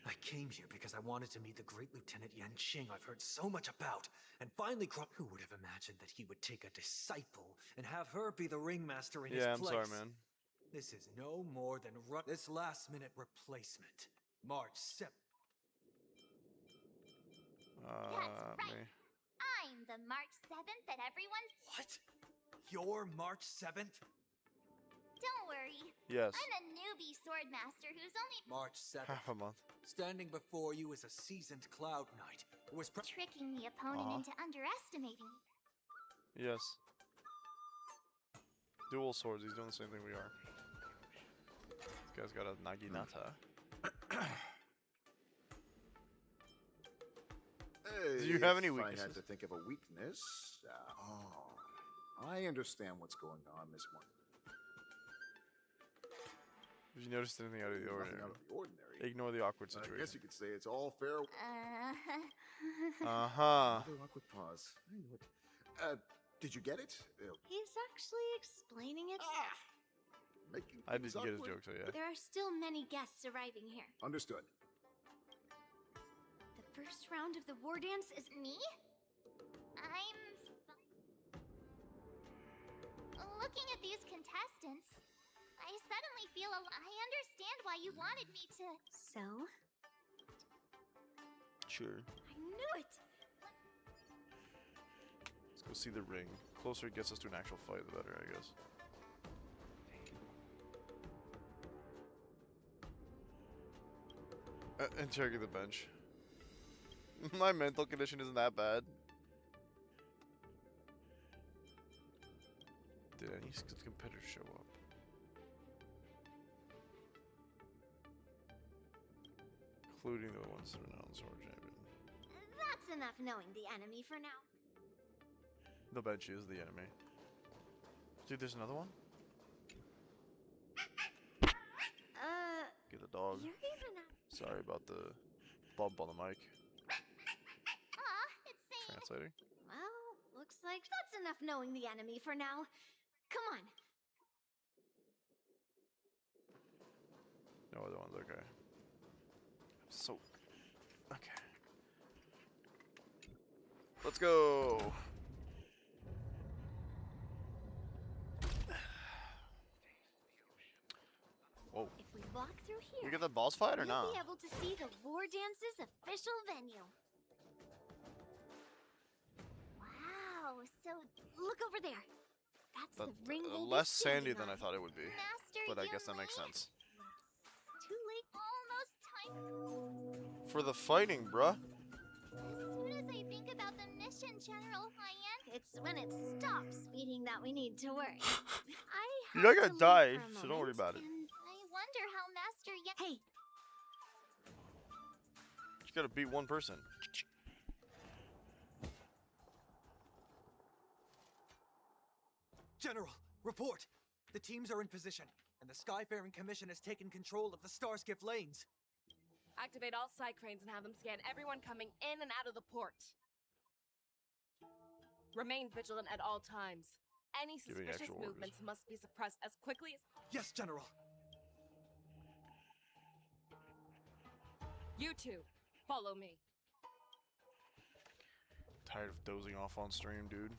I came here because I wanted to meet the great Lieutenant Yanqing I've heard so much about, and finally who would have imagined that he would take a disciple and have her be the ringmaster in his place? Yeah, I'm sorry, man. This is no more than this last-minute replacement. March 7th. That's right. I'm the March 7th that everyone's. What? You're March 7th? Don't worry. Yes. I'm a newbie swordmaster who's only March 7th. Half a month. Standing before you is a seasoned Cloud Knight who was tricking the opponent into underestimating. Yes. Dual swords. He's doing the same thing we are. This guy's got a Naginata. Do you have any weaknesses? I had to think of a weakness. I understand what's going on, Miss Martin. Have you noticed anything out of the ordinary? Nothing out of the ordinary. Ignore the awkward situation. I guess you could say it's all fair. Another awkward pause. I knew it. Did you get it? He's actually explaining it. I didn't get his joke, so yeah. There are still many guests arriving here. Understood. The first round of the war dance is me? Looking at these contestants, I suddenly feel I understand why you wanted me to. So? Sure. I knew it! Let's go see the ring. The closer it gets us to an actual fight, the better, I guess. Interrogate the bench. My mental condition isn't that bad. Did any skilled competitors show up? Including the ones that are not on Sword Champion. That's enough knowing the enemy for now. The bench is the enemy. Dude, there's another one? Get the dog. You're even Sorry about the bump on the mic. It's saying. Translating. Well, looks like that's enough knowing the enemy for now. Come on. No other ones, okay. So, okay. Let's go. Whoa. If we walk through here, We get the boss fight or you'll not? be able to see the war dance's official venue. Wow, so look over there. That's the ring we'll Less be sandy standing than I on. thought it would be. Master But I guess that makes Yunli? sense. Too late. Almost time. For the fighting, bruh. As soon as I think about the mission, General Hyan, it's when it stops speeding that we need to worry. You're not gonna die, so don't worry about it. And I wonder how Master Hey! You gotta beat one person. General, report! The teams are in position, and the Skyfaring Commission has taken control of the Starskiff lanes. Activate all side cranes and have them scan everyone coming in and out of the port. Remain vigilant at all times. Any Giving suspicious actual orders. movements must be suppressed as quickly as... Yes, General. You two, follow me. Tired of dozing off on stream, dude.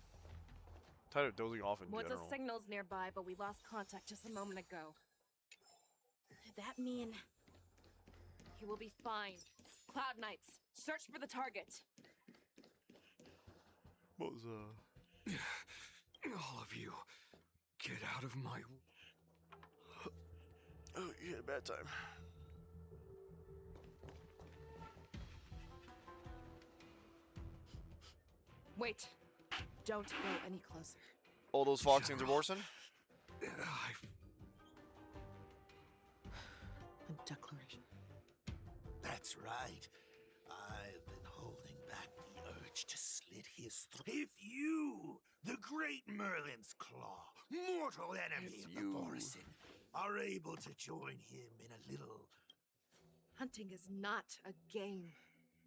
Tired of dozing off in Woods general. of signals nearby, but we lost contact just a moment ago. That mean... He will be fine. Cloud Knights, search for the target. What was All of you, get out of my... Oh, you had a bad time. Wait. Don't go any closer. All those Foxians are Borson? A declaration. That's right. I've been holding back the urge to slit his throat. If you, the great Merlin's Claw, mortal enemy of the Borison, are able to join him in a little... Hunting is not a game.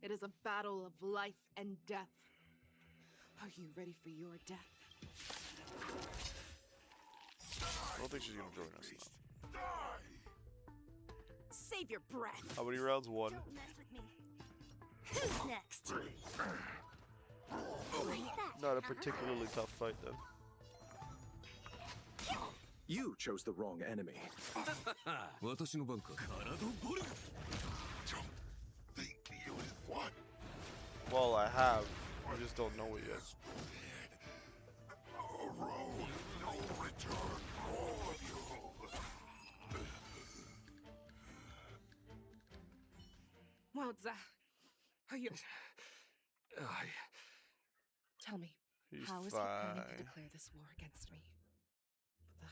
It is a battle of life and death. Are you ready for your death? I don't think she's gonna join us now. Save your breath. How many rounds? One. Don't mess with me. Who's next? Not a particularly tough fight then. You chose the wrong enemy. 私の番か。 Well, I have. I just don't know it yet. Wowza, are you... Tell me, He's how is he planning fine. to declare this war against me? The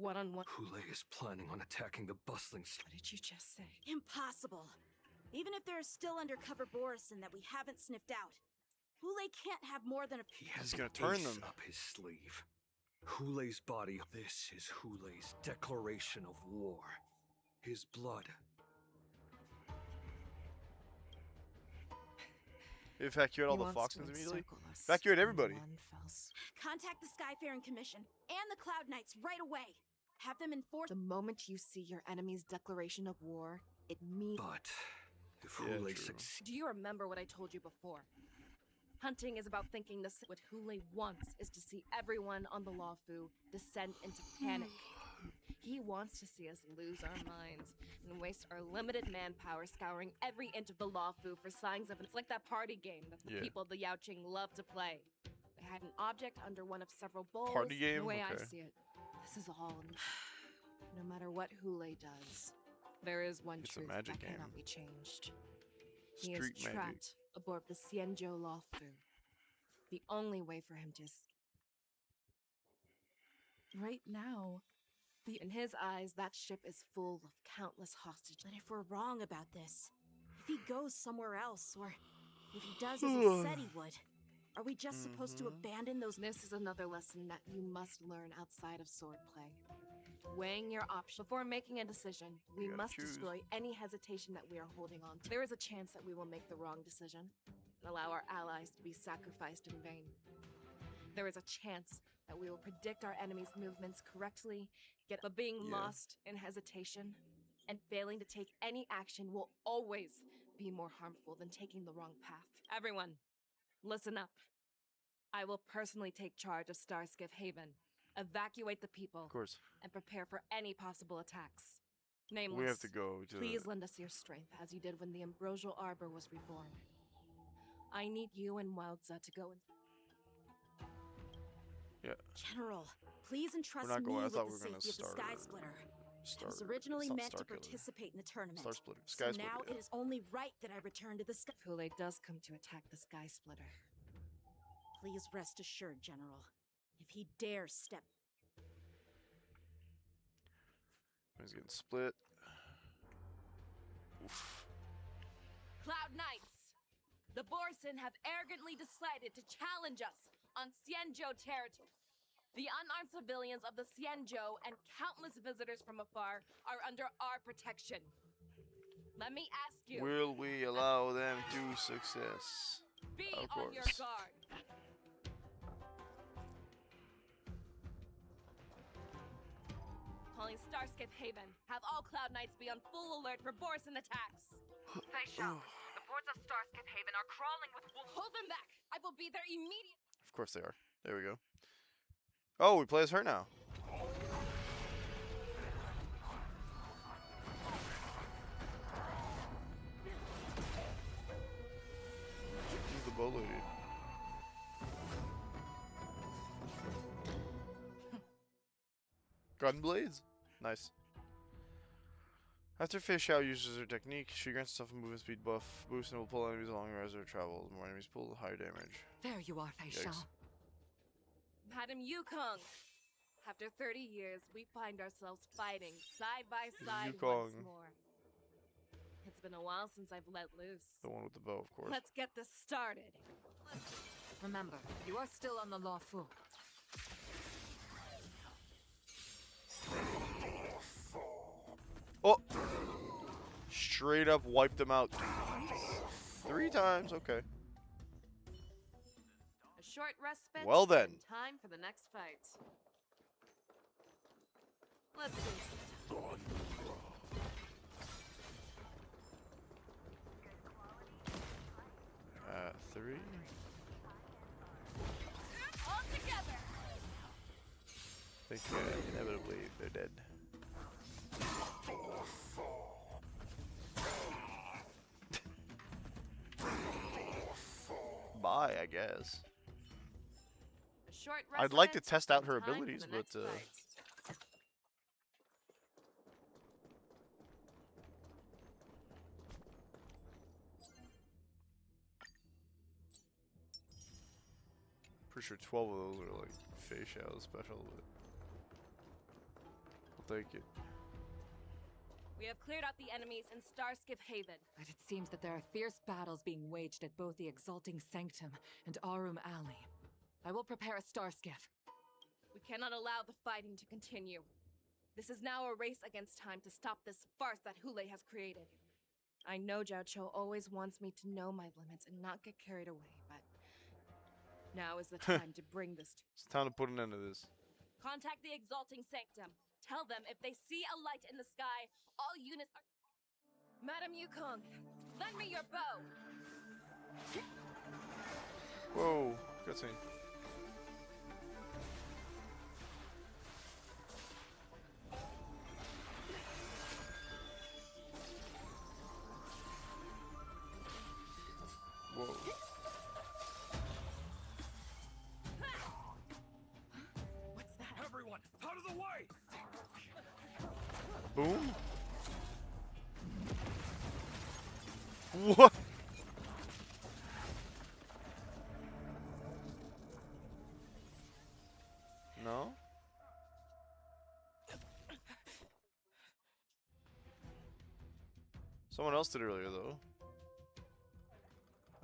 one-on-one... Hoola is planning on attacking the bustling... What did you just say? Impossible. Even if there are still undercover Borison that we haven't sniffed out, Hoola can't have more than a... He has gonna an turn ace them. up his sleeve. Hoolay's body. This is Hoolay's declaration of war. His blood. Evacuate all He the wants to Foxians immediately? encircle us Evacuate everybody. in one fell swoop. Contact the Skyfaring Commission and the Cloud Knights right away. Have them enforce... The moment you see your enemy's declaration of war, it means... But if Yeah, Hoola true. succeeds... Do you remember what I told you before? Hunting is about thinking the... What Hoola wants is to see everyone on the Lawfu descend into panic. He wants to see us lose our minds and waste our limited manpower scouring every inch of the Lawfu for signs of... It's like that party game that the Yeah. people of the Yaoqing love to play. They had an object under one of several bowls. Party game? The way I Okay. see it, this is all... No matter what Hoola does, there is one It's a truth magic that game. cannot be changed. He is Street magic. trapped aboard the Xianzhou Lawfu. The only way for him to escape. Right now, In his eyes, that ship is full of countless hostages. but if we're wrong about this, if he goes somewhere else, or if he does as he said he would, are we just supposed to abandon those... This is another lesson that you must learn outside of swordplay. Weighing your options before making a decision, we gotta must choose. destroy any hesitation that we are holding on to. There is a chance that we will make the wrong decision and allow our allies to be sacrificed in vain. There is a chance that we will predict our enemy's movements correctly, but being Yeah. lost in hesitation and failing to take any action will always be more harmful than taking the wrong path. Everyone, listen up. I will personally take charge of Starskiff Haven, evacuate the people, Of course. and prepare for any possible attacks. Nameless, We have to go to... please lend us your strength as you did when the Ambrosial Arbor was reborn. I need you and Wildza to go and... Yeah. General, please entrust not me going- I with thought the we were gonna safety of the start, Sky Splitter. I was Start- originally it's not meant to Starkiller. participate in the tournament. Star Splitter. So Sky Splitter. now yeah. it is only right that I return to the Sky... If Hoola does come to attack the Sky Splitter, Please rest assured, General. If he dares step... He's getting split. Oof. Cloud Knights! The Borson have arrogantly decided to challenge us on Xianzhou territory. The unarmed civilians of the Xianzhou and countless visitors from afar are under our protection. Let me ask you. Will we allow them to success? Be Of on your course. guard. Calling Starskiff Haven. Have all Cloud Knights be on full alert for Borson attacks. Fei Shao, the boards of Starskiff Haven are crawling with wolves. Hold them back. I will be there immediately. Of course they are. There we go. Oh, we play as her now. Who's the bow lady? Gun blades? Nice. After Fei Shao uses her technique, she grants herself a movement speed buff, boost, and will pull enemies along as her travel. The more enemies pull, the higher damage. There you are, Fei Shao. Madam Yukong. After 30 years, we find ourselves fighting side by side once more. It's been a while since I've let loose. The one with the bow, of course. Let's get this started. Remember, you are still on the Law Fu. Oh! Straight up wiped them out. 3 times, okay. A short respite. Well then. And time for the next fight. Let's see. 3. All together. I think inevitably they're dead. Bye, I guess. A short I'd like to respite test out and her time for abilities, the but next fight. pretty sure 12 of those are like Fei Shao special, but I'll take it. We have cleared out the enemies in Starskiff Haven. But it seems that there are fierce battles being waged at both the Exalting Sanctum and Arum Alley. I will prepare a star skiff. We cannot allow the fighting to continue. This is now a race against time to stop this farce that Hoola has created. I know Zhao Cho always wants me to know my limits and not get carried away, but now is the time to bring this to. It's time to put an end to this. Contact the Exalting Sanctum. Tell them if they see a light in the sky, all units are. Madam Yukong, lend me your bow. Whoa, cutscene. Whoa. What's that? Everyone, out of the way! Boom. What? No? Someone else did earlier, though.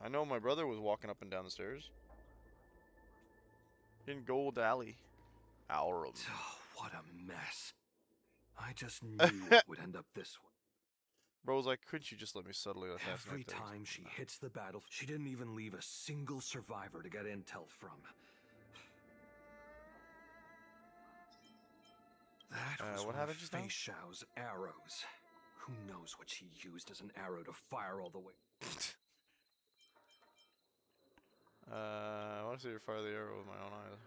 I know my brother was walking up and down the stairs. In Gold Alley. Aurum. Oh, what a mess. I just knew it would end up this way. Bro was like, couldn't you just let me subtly assassinate Every things? time she hits the battle, she didn't even leave a single survivor to get intel from. That was what one happened of just now? Fei Shao's arrows. Who knows what she used as an arrow to fire all the way? I want to see her fire the arrow with my own eyes.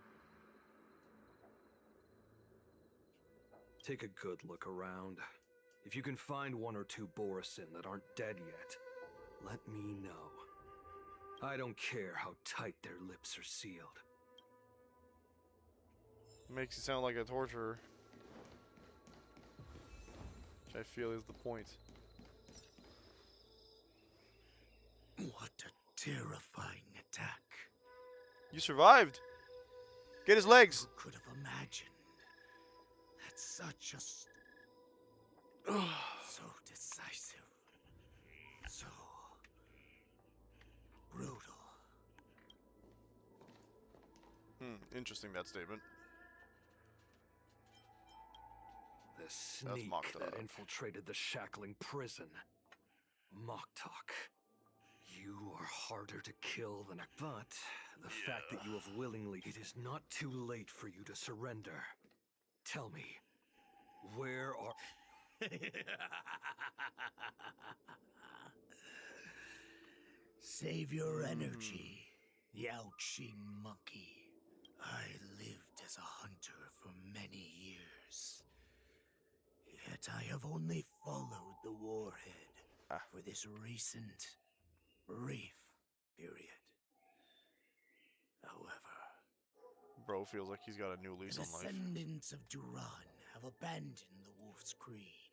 Take a good look around. If you can find 1 or 2 Borisin that aren't dead yet, let me know. I don't care how tight their lips are sealed. Makes you sound like a torturer. Which I feel is the point. What a terrifying attack. You survived! Get his legs! Who could have imagined that such a so decisive, so brutal. Interesting, that statement. The That's sneak Moktok. that infiltrated the shackling prison. Moktok. You are harder to kill than but the fact that you have willingly... It is not too late for you to surrender. Tell me, where are... Save your energy, Yaoqing monkey. I lived as a hunter for many years. Yet I have only followed the warhead for this recent, brief period. However, Bro feels like he's got a new lease the on life. descendants of Duran have abandoned the Wolf's Creed.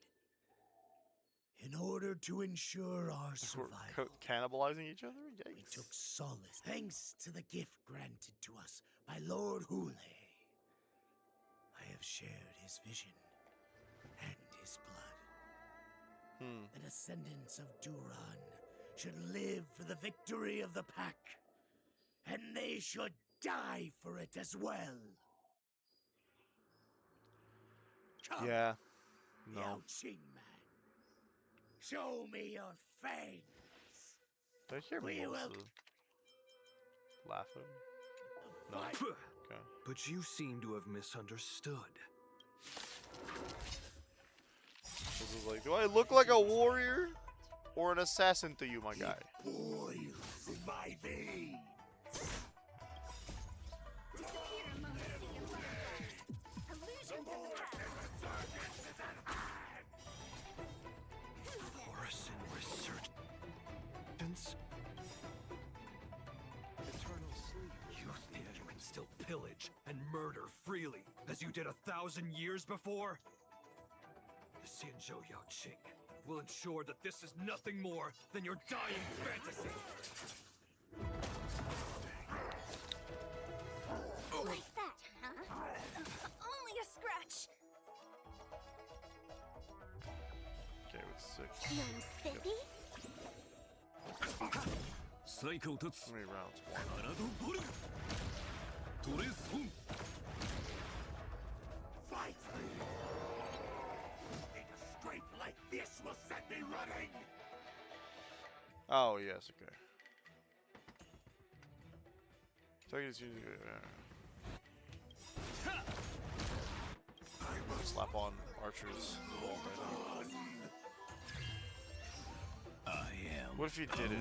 In order to ensure our survival, Cannibalizing each other? Yikes. we took solace thanks to the gift granted to us by Lord Hoola. I have shared his vision and his blood. The descendants of Duran should live for the victory of the pack, and they should die for it as well. Come, Yeah. No. Yaoqing man. Show me your fangs. Did I hear We will Melissa laughing? No. Okay. But you seem to have misunderstood. This is like, do I look like a warrior or an assassin to you, my guy? boils in my veins. Disappear among the sea and butterflies. Illusions of the past. Borisin resurgence? Eternal sleep. You think you can still pillage and murder freely, as you did 1,000 years before? The Xianzhou Yaoqing will ensure that this is nothing more than your dying fantasy. Like that, huh? Only a scratch. Okay, with 6. Feeling spiffy? How many rounds? Fight me! A strength like this will set me running! Oh, yes, okay. Slap on archers. What if you did it?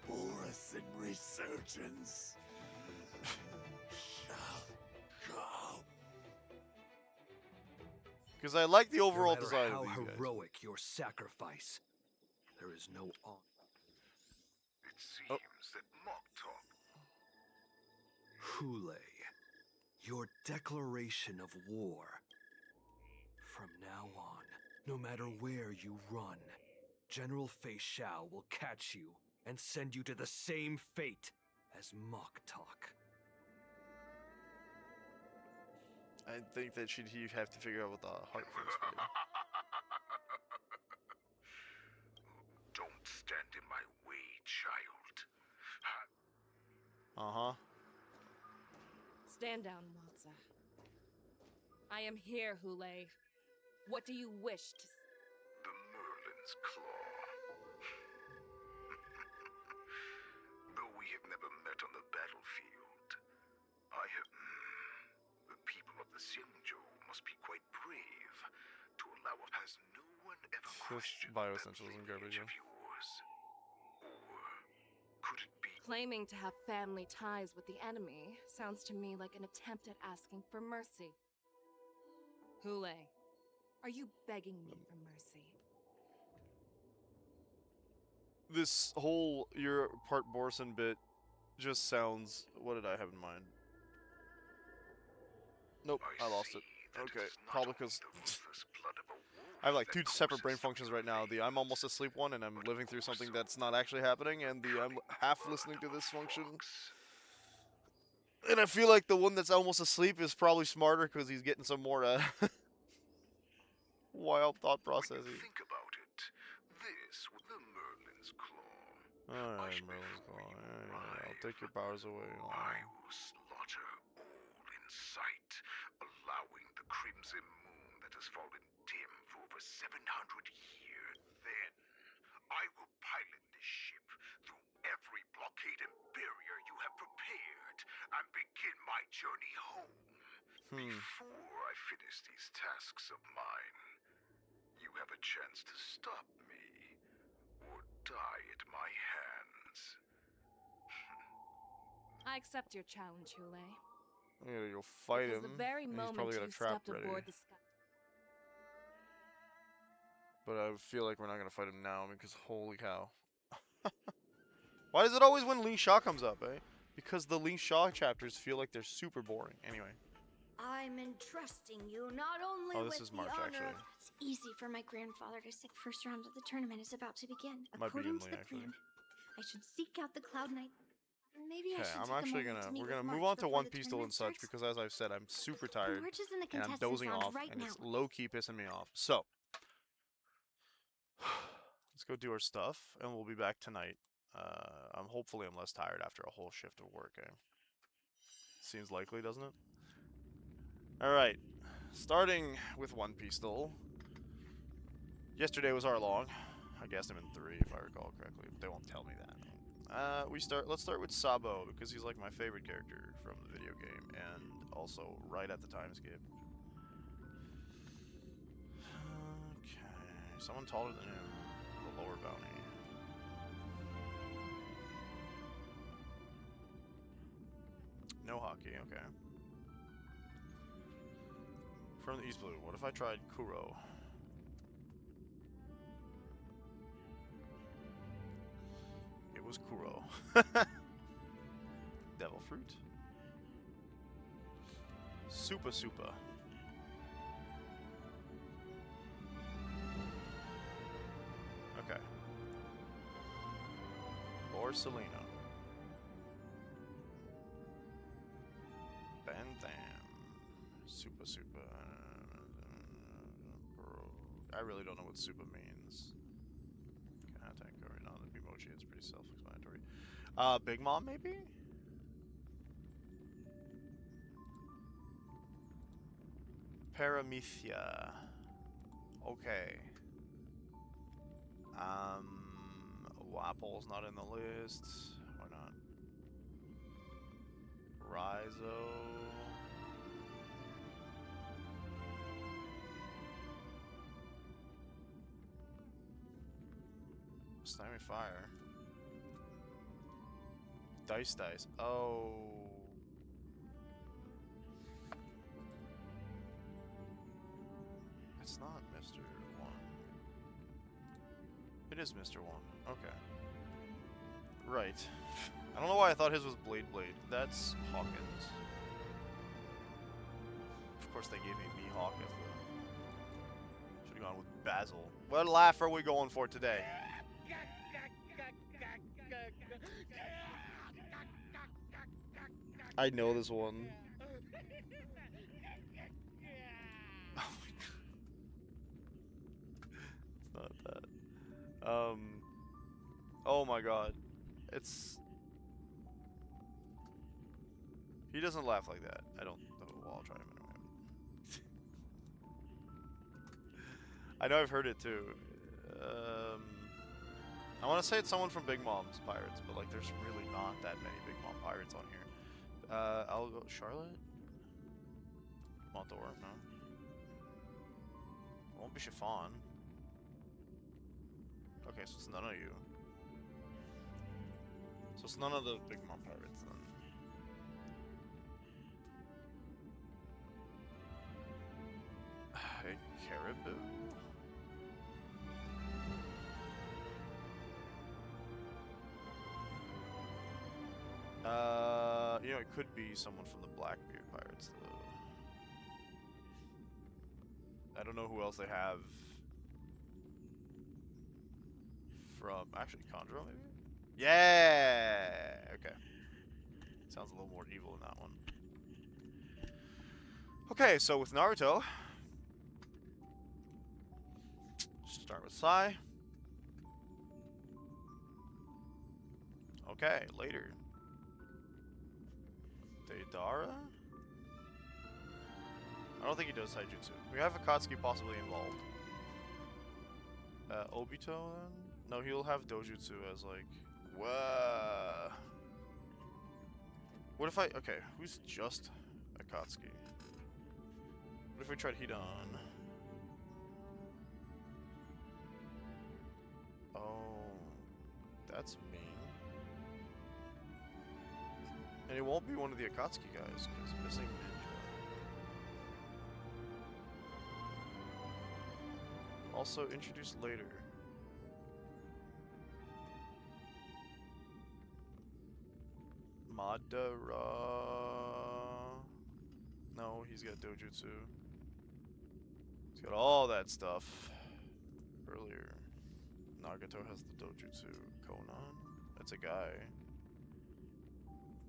Borisin resurgence shall come. Because I like the overall No matter design how of these guys. heroic your sacrifice, there is no honor. It seems that Moktok... Hoola, your declaration of war. From now on, no matter where you run, General Fei Xiao will catch you and send you to the same fate as Moktok. I think that he'd have to figure out what the heart feels for you. Don't stand in my way, child. Uh-huh. Stand down, Waltza. I am here, Hoola. What do you wish to... The Merlin's Claw. Though we have never met on the battlefield, I have... The people of the Xianzhou must be quite brave to allow... Has no one ever questioned Bioessentials and garbage. of yours? Or could it be... Claiming to have family ties with the enemy sounds to me like an attempt at asking for mercy. Hoola, are you begging me for mercy? This whole your part Borisin bit just sounds... What did I have in mind? Nope, I lost it. Okay, probably because I have like 2 separate brain functions right now. The I'm almost asleep one, and I'm living through something that's not actually happening, and the I'm half listening to this function. And I feel like the one that's almost asleep is probably smarter because he's getting some more wild thought processes. Think about it. This with the Merlin's Claw. Alright, Merlin's Claw. I'll take your powers away. I will slaughter all in sight, allowing the crimson moon that has fallen dim for over 700 years. Then, I will pilot this ship through every blockade and barrier you have prepared and begin my journey home. Before I finish these tasks of mine, you have a chance to stop me or die at my hands. I accept your challenge, Hoola. Yeah, you'll fight Because him, the very and he's moment probably got you a trap stepped ready. aboard the sky. But I feel like we're not gonna fight him now because holy cow. Why is it always when Lee Shaw comes up, eh? Because the Lee Shaw chapters feel like they're super boring. Anyway. I'm entrusting you not only Oh, this with is March, the honor actually. of... It's easy for my grandfather to say first round of the tournament is about to begin. Might be According in to Lee, the actually. plan, I should seek out the Cloud Knight. Maybe I Okay, should I'm take actually a moment to meet we're with gonna move March on to before One the Piece tournament and such starts. because, as I've said, I'm super tired March is in the and I'm contestants dozing lounge off, right and now. it's low key pissing me off. So let's go do our stuff, and we'll be back tonight. Hopefully I'm less tired after a whole shift of work. Eh? Seems likely, doesn't it? All right, starting with One Piece still. Yesterday was our long. I guessed him in 3 if I recall correctly. They won't tell me that. Let's start with Sabo because he's like my favorite character from the video game and also right at the time skip. Okay, someone taller than him. The lower bounty. No hockey, okay. From the East Blue, what if I tried Kuro? It was Kuro. Devil fruit. Super. Okay. Borsalino. Bantam. Super. I really don't know what super means. Can attack or not the Bimochi, it's pretty self-explanatory. Big Mom maybe? Paramethia. Okay. Wapple's not in the list. Why not? Rhizo. Slimy Fire. Dice. Oh. It's not Mr. 1. It is Mr. 1. Okay. Right. I don't know why I thought his was Blade. That's Hawkins. Of course they gave me Mihawk as the... Should've gone with Basil. What laugh are we going for today? I know this one. Oh my god. It's not that. Oh my god. It's... He doesn't laugh like that. I don't... Oh, well, I'll try him anyway. I know I've heard it too. I want to say it's someone from Big Mom's Pirates, but like there's really not that many Big Mom Pirates on here. I'll go Charlotte? Montour, no. Won't be Chiffon. Okay, so it's none of you. So it's none of the Big Mom Pirates then. A Caribou? You know, it could be someone from the Blackbeard Pirates, though. I don't know who else they have from... Actually, Conjuro, maybe? Yeah! Okay. Sounds a little more evil in that one. Okay, so with Naruto... Start with Sai. Okay, later. Deidara? I don't think he does taijutsu. We have Akatsuki possibly involved. Obito then? No, he'll have dojutsu as like... Whoa. What if I... Okay, who's just Akatsuki? What if we tried Hidan? Oh, that's mean. And it won't be one of the Akatsuki guys, because missing ninja. Also introduced later. Madara. No, he's got dojutsu. He's got all that stuff. Earlier. Nagato has the dojutsu. Konan. That's a guy.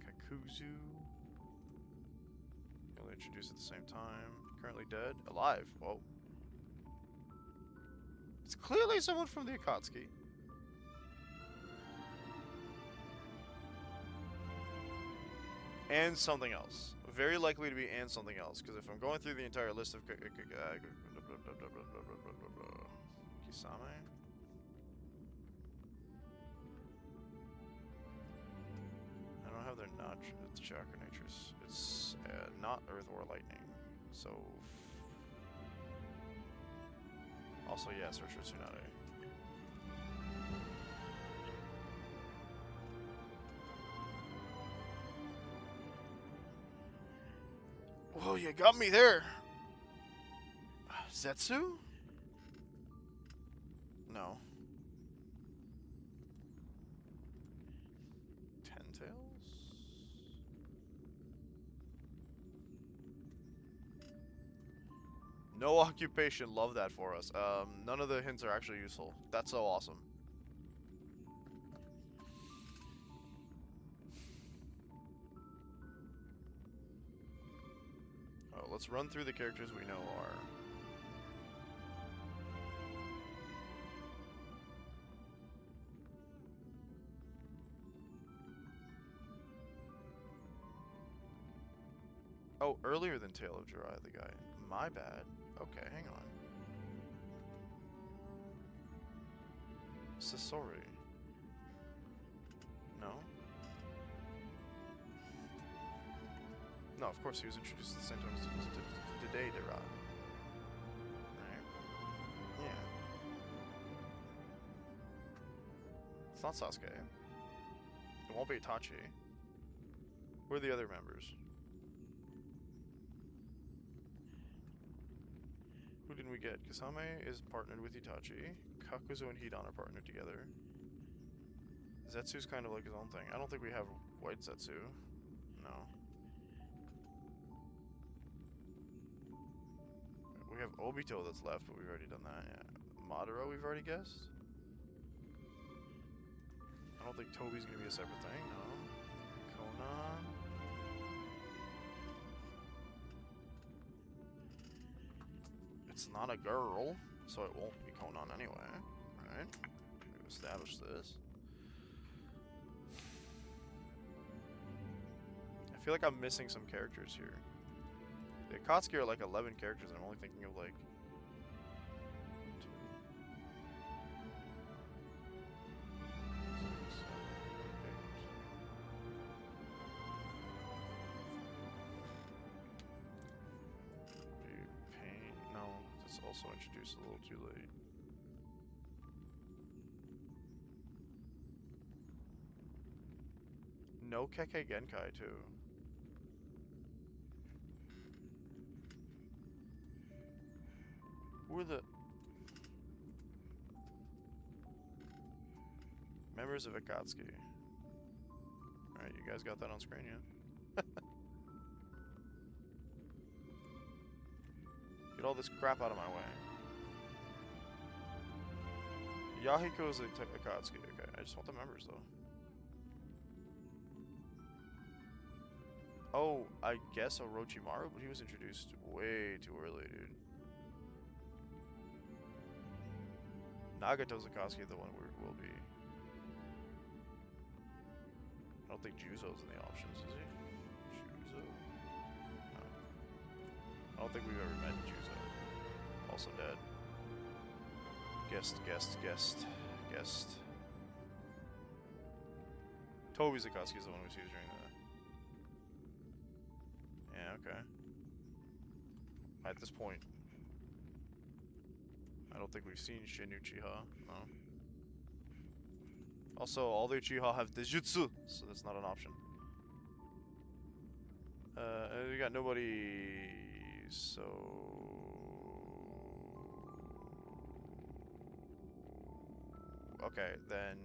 Kakuzu. Only introduced at the same time. Currently dead. Alive. Whoa. It's clearly someone from the Akatsuki. And something else. Very likely to be and something else. Because if I'm going through the entire list of Kisame. I don't have their it's chakra natures. It's not earth or lightning. So. Also, yeah, search for Tsunade. Whoa, you got me there. Zetsu? No. Ten Tails? No occupation, love that for us. None of the hints are actually useful. That's so awesome. Oh, let's run through the characters we know are. Oh, earlier than Tale of Jiraiya, the guy. My bad. Okay, hang on. Sasori. No? No, of course he was introduced at the same time as Deidara. Right. Yeah. It's not Sasuke. It won't be Itachi. Who are the other members? Who didn't we get? Kasame is partnered with Itachi. Kakuzu and Hidan are partnered together. Zetsu's kind of like his own thing. I don't think we have White Zetsu. No. We have Obito that's left, but we've already done that, yeah. Madara we've already guessed. I don't think Tobi's gonna be a separate thing, no. Konan. It's not a girl, so it won't be Konan anyway. Alright. We've established this. I feel like I'm missing some characters here. The Akatsuki are like 11 characters, and I'm only thinking of like... 2, 6, 7, 8. Pain. No, that's also introduced a little too late. No Kekkei Genkai, too. Who are the members of Akatsuki? Alright, you guys got that on screen, yeah? Get all this crap out of my way. Yahiko's a Akatsuki. Okay, I just want the members, though. Oh, I guess Orochimaru, but he was introduced way too early, dude. Nagato's Akatsuki, the one we will be. I don't think Juzo's in the options, is he? Juzo? No. don't think we've ever met Juzo. Also dead. Guest. Toby Zakowski is the one we see during the... Yeah, okay. At this point, I don't think we've seen Shin Uchiha. No. Also, all the Uchiha have Dejutsu, so that's not an option. We got nobody, so... Okay, then...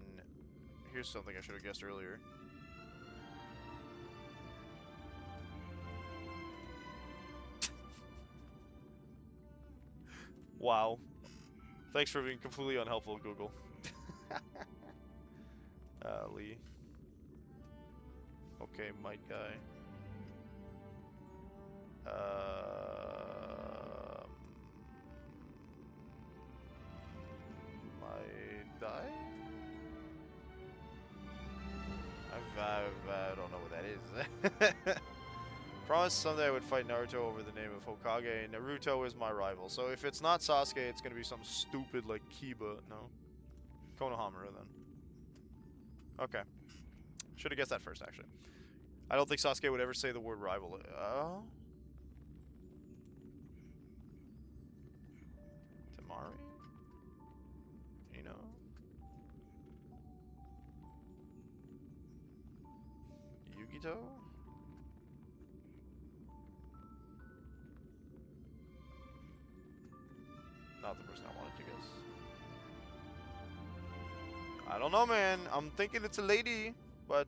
Here's something I should have guessed earlier. Wow. Thanks for being completely unhelpful, Google. Lee. Okay, might guy. Might die? I don't know what that is. Promised someday I would fight Naruto over the name of Hokage. Naruto is my rival. So if it's not Sasuke, it's gonna be something stupid like Kiba. No. Konohamaru then. Okay. Should have guessed that first, actually. I don't think Sasuke would ever say the word rival. Temari? Ino? Yugito? Not the person I wanted to guess. I don't know, man. I'm thinking it's a lady, but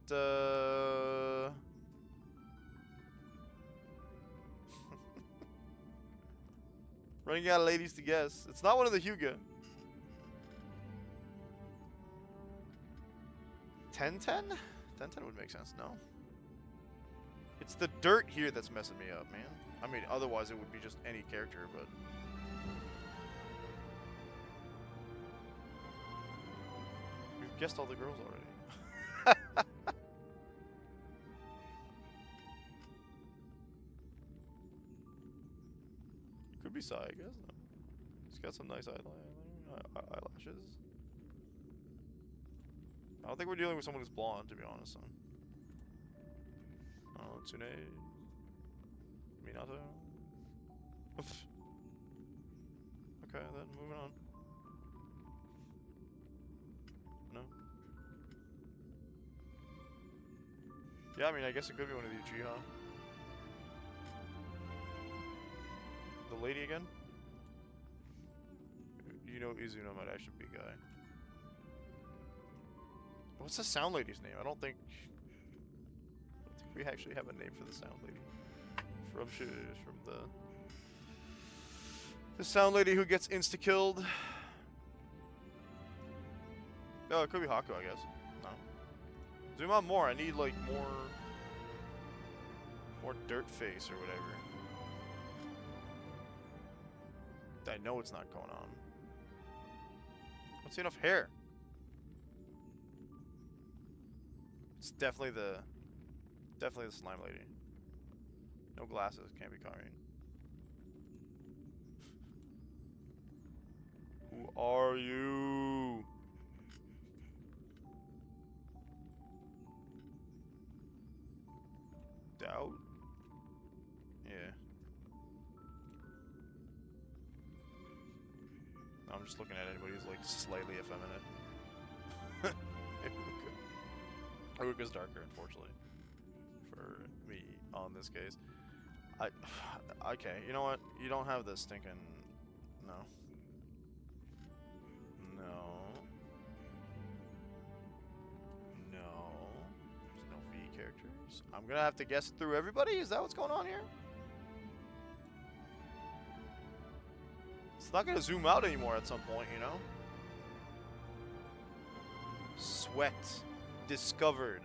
running out of ladies to guess. It's not one of the Hyuga. 10-10? 10-10 would make sense, no? It's the dirt here that's messing me up, man. I mean, otherwise it would be just any character, but... We've guessed all the girls already. Could be Sai, I guess. No. He's got some nice eyelashes. I don't think we're dealing with someone who's blonde, to be honest. Oh, Tsune. Minato. Okay, then moving on. No. Yeah, I mean, I guess it could be one of the Uchiha. The lady again? You know Izuna might actually be a guy. What's the sound lady's name? I don't think we actually have a name for the sound lady. From the sound lady who gets insta-killed. Oh, it could be Haku, I guess. No. Zoom out more. I need like more dirt face or whatever. I know it's not going on. I don't see enough hair. It's definitely the slime lady. No glasses, can't be Karin. Who are you? Doubt? Yeah. I'm just looking at anybody who's like slightly effeminate. Haruka's darker, unfortunately, for me on this case. Okay, you know what? You don't have this stinking... No. There's no V characters. I'm gonna have to guess through everybody? Is that what's going on here? It's not gonna zoom out anymore at some point, you know? Sweat. Discovered.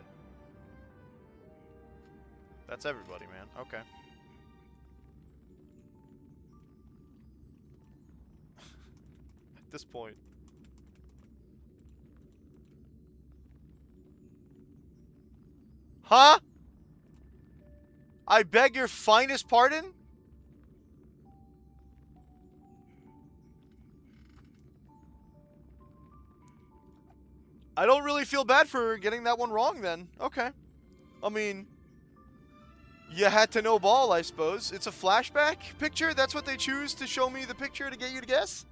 That's everybody, man. Okay. At this point. Huh? I beg your finest pardon? I don't really feel bad for getting that one wrong then. Okay. I mean, you had to know ball, I suppose. It's a flashback picture? That's what they choose to show me the picture to get you to guess?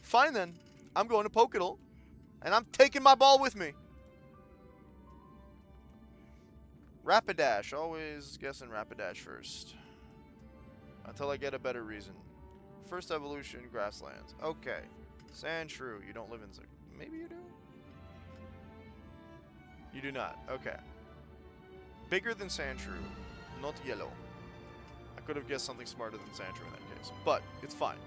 Fine then. I'm going to Pokedal. And I'm taking my ball with me. Rapidash. Always guessing Rapidash first. Until I get a better reason. First evolution, grasslands. Okay. Sandshrew. You don't live in... Maybe you do? You do not. Okay. Bigger than Sandshrew. Not yellow. I could have guessed something smarter than Sandshrew in that case. But, it's fine.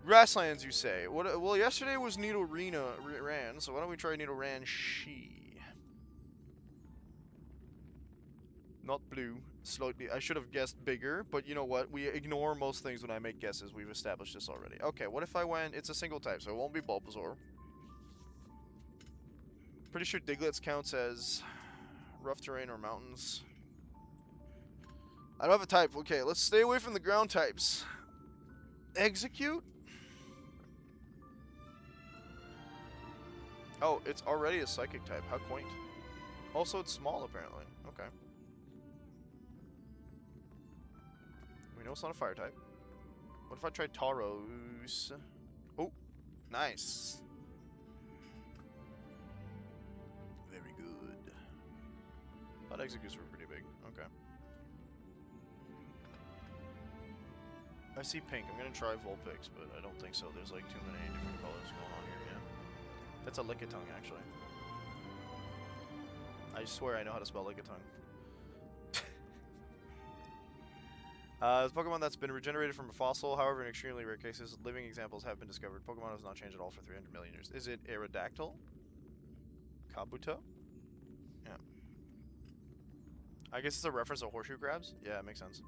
Grasslands, you say. What? Well, yesterday was Nidoran, so why don't we try Nidoran She? Not blue. Slightly. I should have guessed bigger, but you know what? We ignore most things when I make guesses. We've established this already. Okay, what if I went... It's a single type, so it won't be Bulbasaur. Pretty sure Diglett's counts as rough terrain or mountains. I don't have a type. Okay, let's stay away from the ground types. Execute? Oh, it's already a psychic type. How quaint. Also, it's small, apparently. Okay. We know it's not a fire type. What if I tried Tauros? Oh, nice. Very good. Thought Executes were pretty big. Okay. I see pink. I'm gonna try Vulpix, but I don't think so. There's like too many different colors going on here, yeah. That's a Lickitung, actually. I swear I know how to spell Lickitung. It's a Pokemon that's been regenerated from a fossil. However, in extremely rare cases, living examples have been discovered. Pokemon has not changed at all for 300 million years. Is it Aerodactyl? Kabuto? Yeah. I guess it's a reference to horseshoe crabs? Yeah, it makes sense.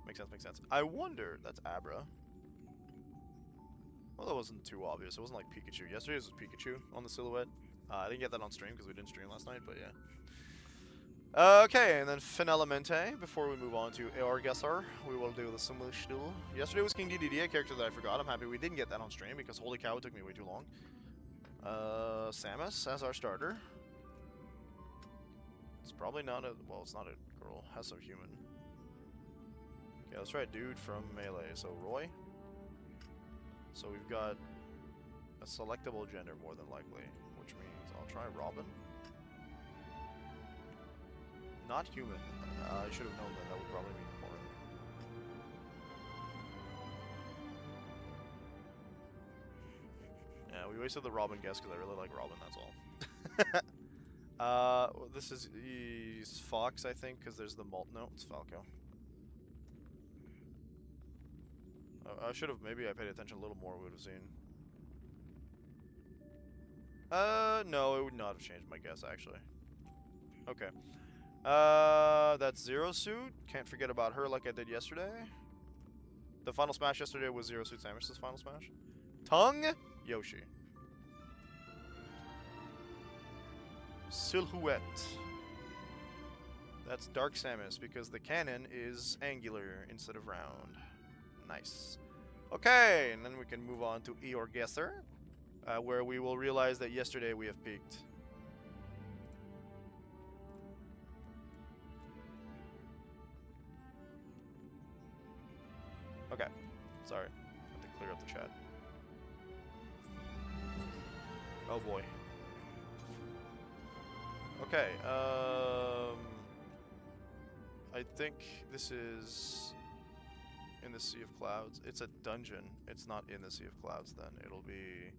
Makes sense, makes sense. I wonder... That's Abra. Well, that wasn't too obvious. It wasn't like Pikachu. Yesterday's was Pikachu on the silhouette. I didn't get that on stream because we didn't stream last night, but yeah. Okay, and then Finalmente. Before we move on to Aorgesser, we will do the Smush Duel. Yesterday was King DDD, a character that I forgot. I'm happy we didn't get that on stream because holy cow, it took me way too long. Samus as our starter. It's probably not a... Well, it's not a girl. Has some human. Okay, let's try a dude from Melee. So, Roy. So we've got a selectable gender more than likely, which means I'll try Robin. Not human. I should have known that. That would probably be foreign. Yeah, we wasted the Robin guess because I really like Robin, that's all. This is he's Fox, I think, because there's the mult. No, it's Falco. I should have, maybe I paid attention a little more, we would have seen. No, it would not have changed my guess, actually. Okay. That's Zero Suit. Can't forget about her like I did yesterday. The final smash yesterday was Zero Suit Samus's final smash. Tongue? Yoshi. Silhouette. That's Dark Samus because the cannon is angular instead of round. Nice. Okay, and then we can move on to Eorgesser, where we will realize that yesterday we have peaked. Okay, sorry. I have to clear up the chat. Oh boy. Okay, I think this is in the Sea of Clouds. It's a dungeon. It's not in the Sea of Clouds then. It'll be...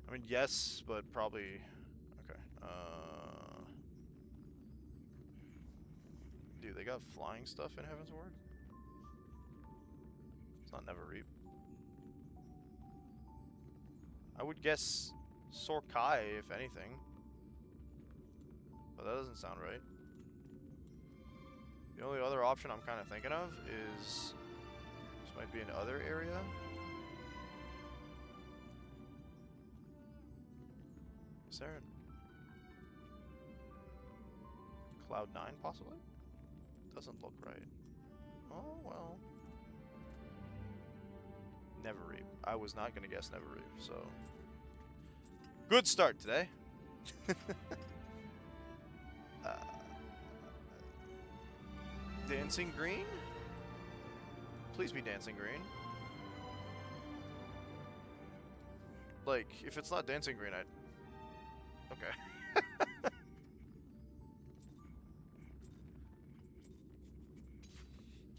I mean, yes, but probably... Okay, dude, they got flying stuff in Heaven's Ward? It's not Neverreap. I would guess Sorkai, if anything. But that doesn't sound right. The only other option I'm kind of thinking of is... This might be an other area. Is there an... Cloud9, possibly? Doesn't look right. Oh, well. Neverreap. I was not going to guess Neverreap, so... Good start today. Dancing green? Please be dancing green. Like, if it's not dancing green, I... Okay.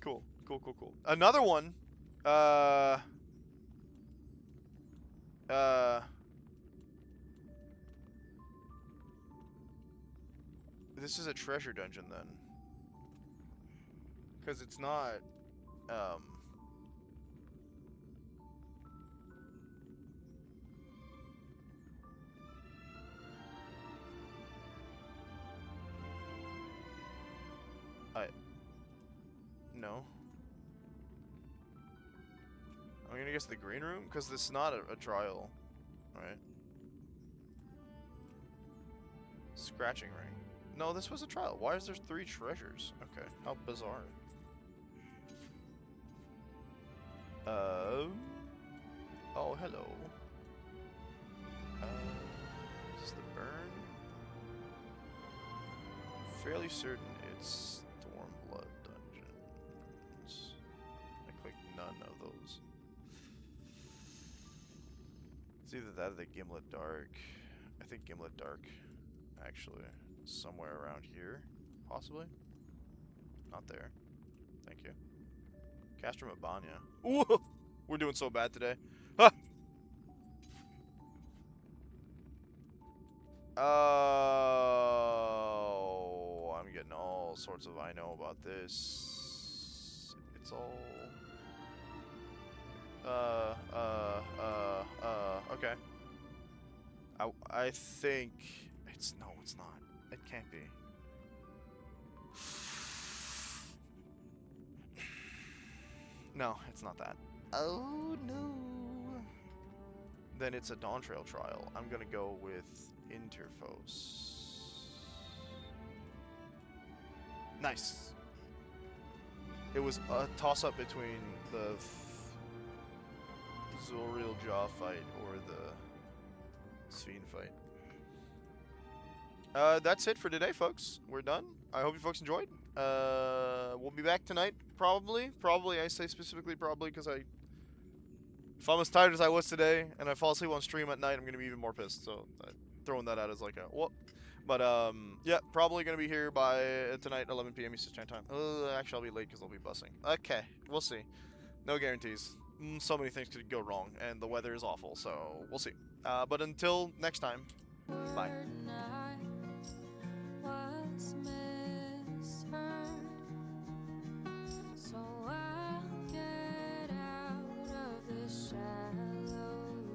Cool. Another one. This is a treasure dungeon then. Because it's not, no. I'm gonna guess the green room, because this is not a trial, right? Scratching ring. No, this was a trial. Why is there 3 treasures? Okay, how bizarre. Oh, hello. Is this the burn? Fairly certain it's Stormblood dungeons. I clicked none of those. It's either that or the Gimlet Dark. I think Gimlet Dark, actually. Somewhere around here, possibly? Not there. Thank you. Castrum Abanya. Ooh! We're doing so bad today. Ah! Oh, I'm getting all sorts of I know about this. It's all... okay. I think... No, it's not. It can't be. No, it's not that. Oh, no. Then it's a Dawn Trail trial. I'm gonna go with Interphos. Nice. It was a toss-up between the Zoriel Jaw fight or the Sphene fight. That's it for today, folks. We're done. I hope you folks enjoyed. We'll be back tonight, probably. Probably, I say specifically probably, because if I'm as tired as I was today, and I fall asleep on stream at night, I'm going to be even more pissed. So, throwing that out as like a, whoop. But, yeah, probably going to be here by tonight, 11 p.m. Eastern Standard Time. Actually, I'll be late because I'll be bussing. Okay, we'll see. No guarantees. So many things could go wrong, and the weather is awful, so we'll see. But until next time, bye.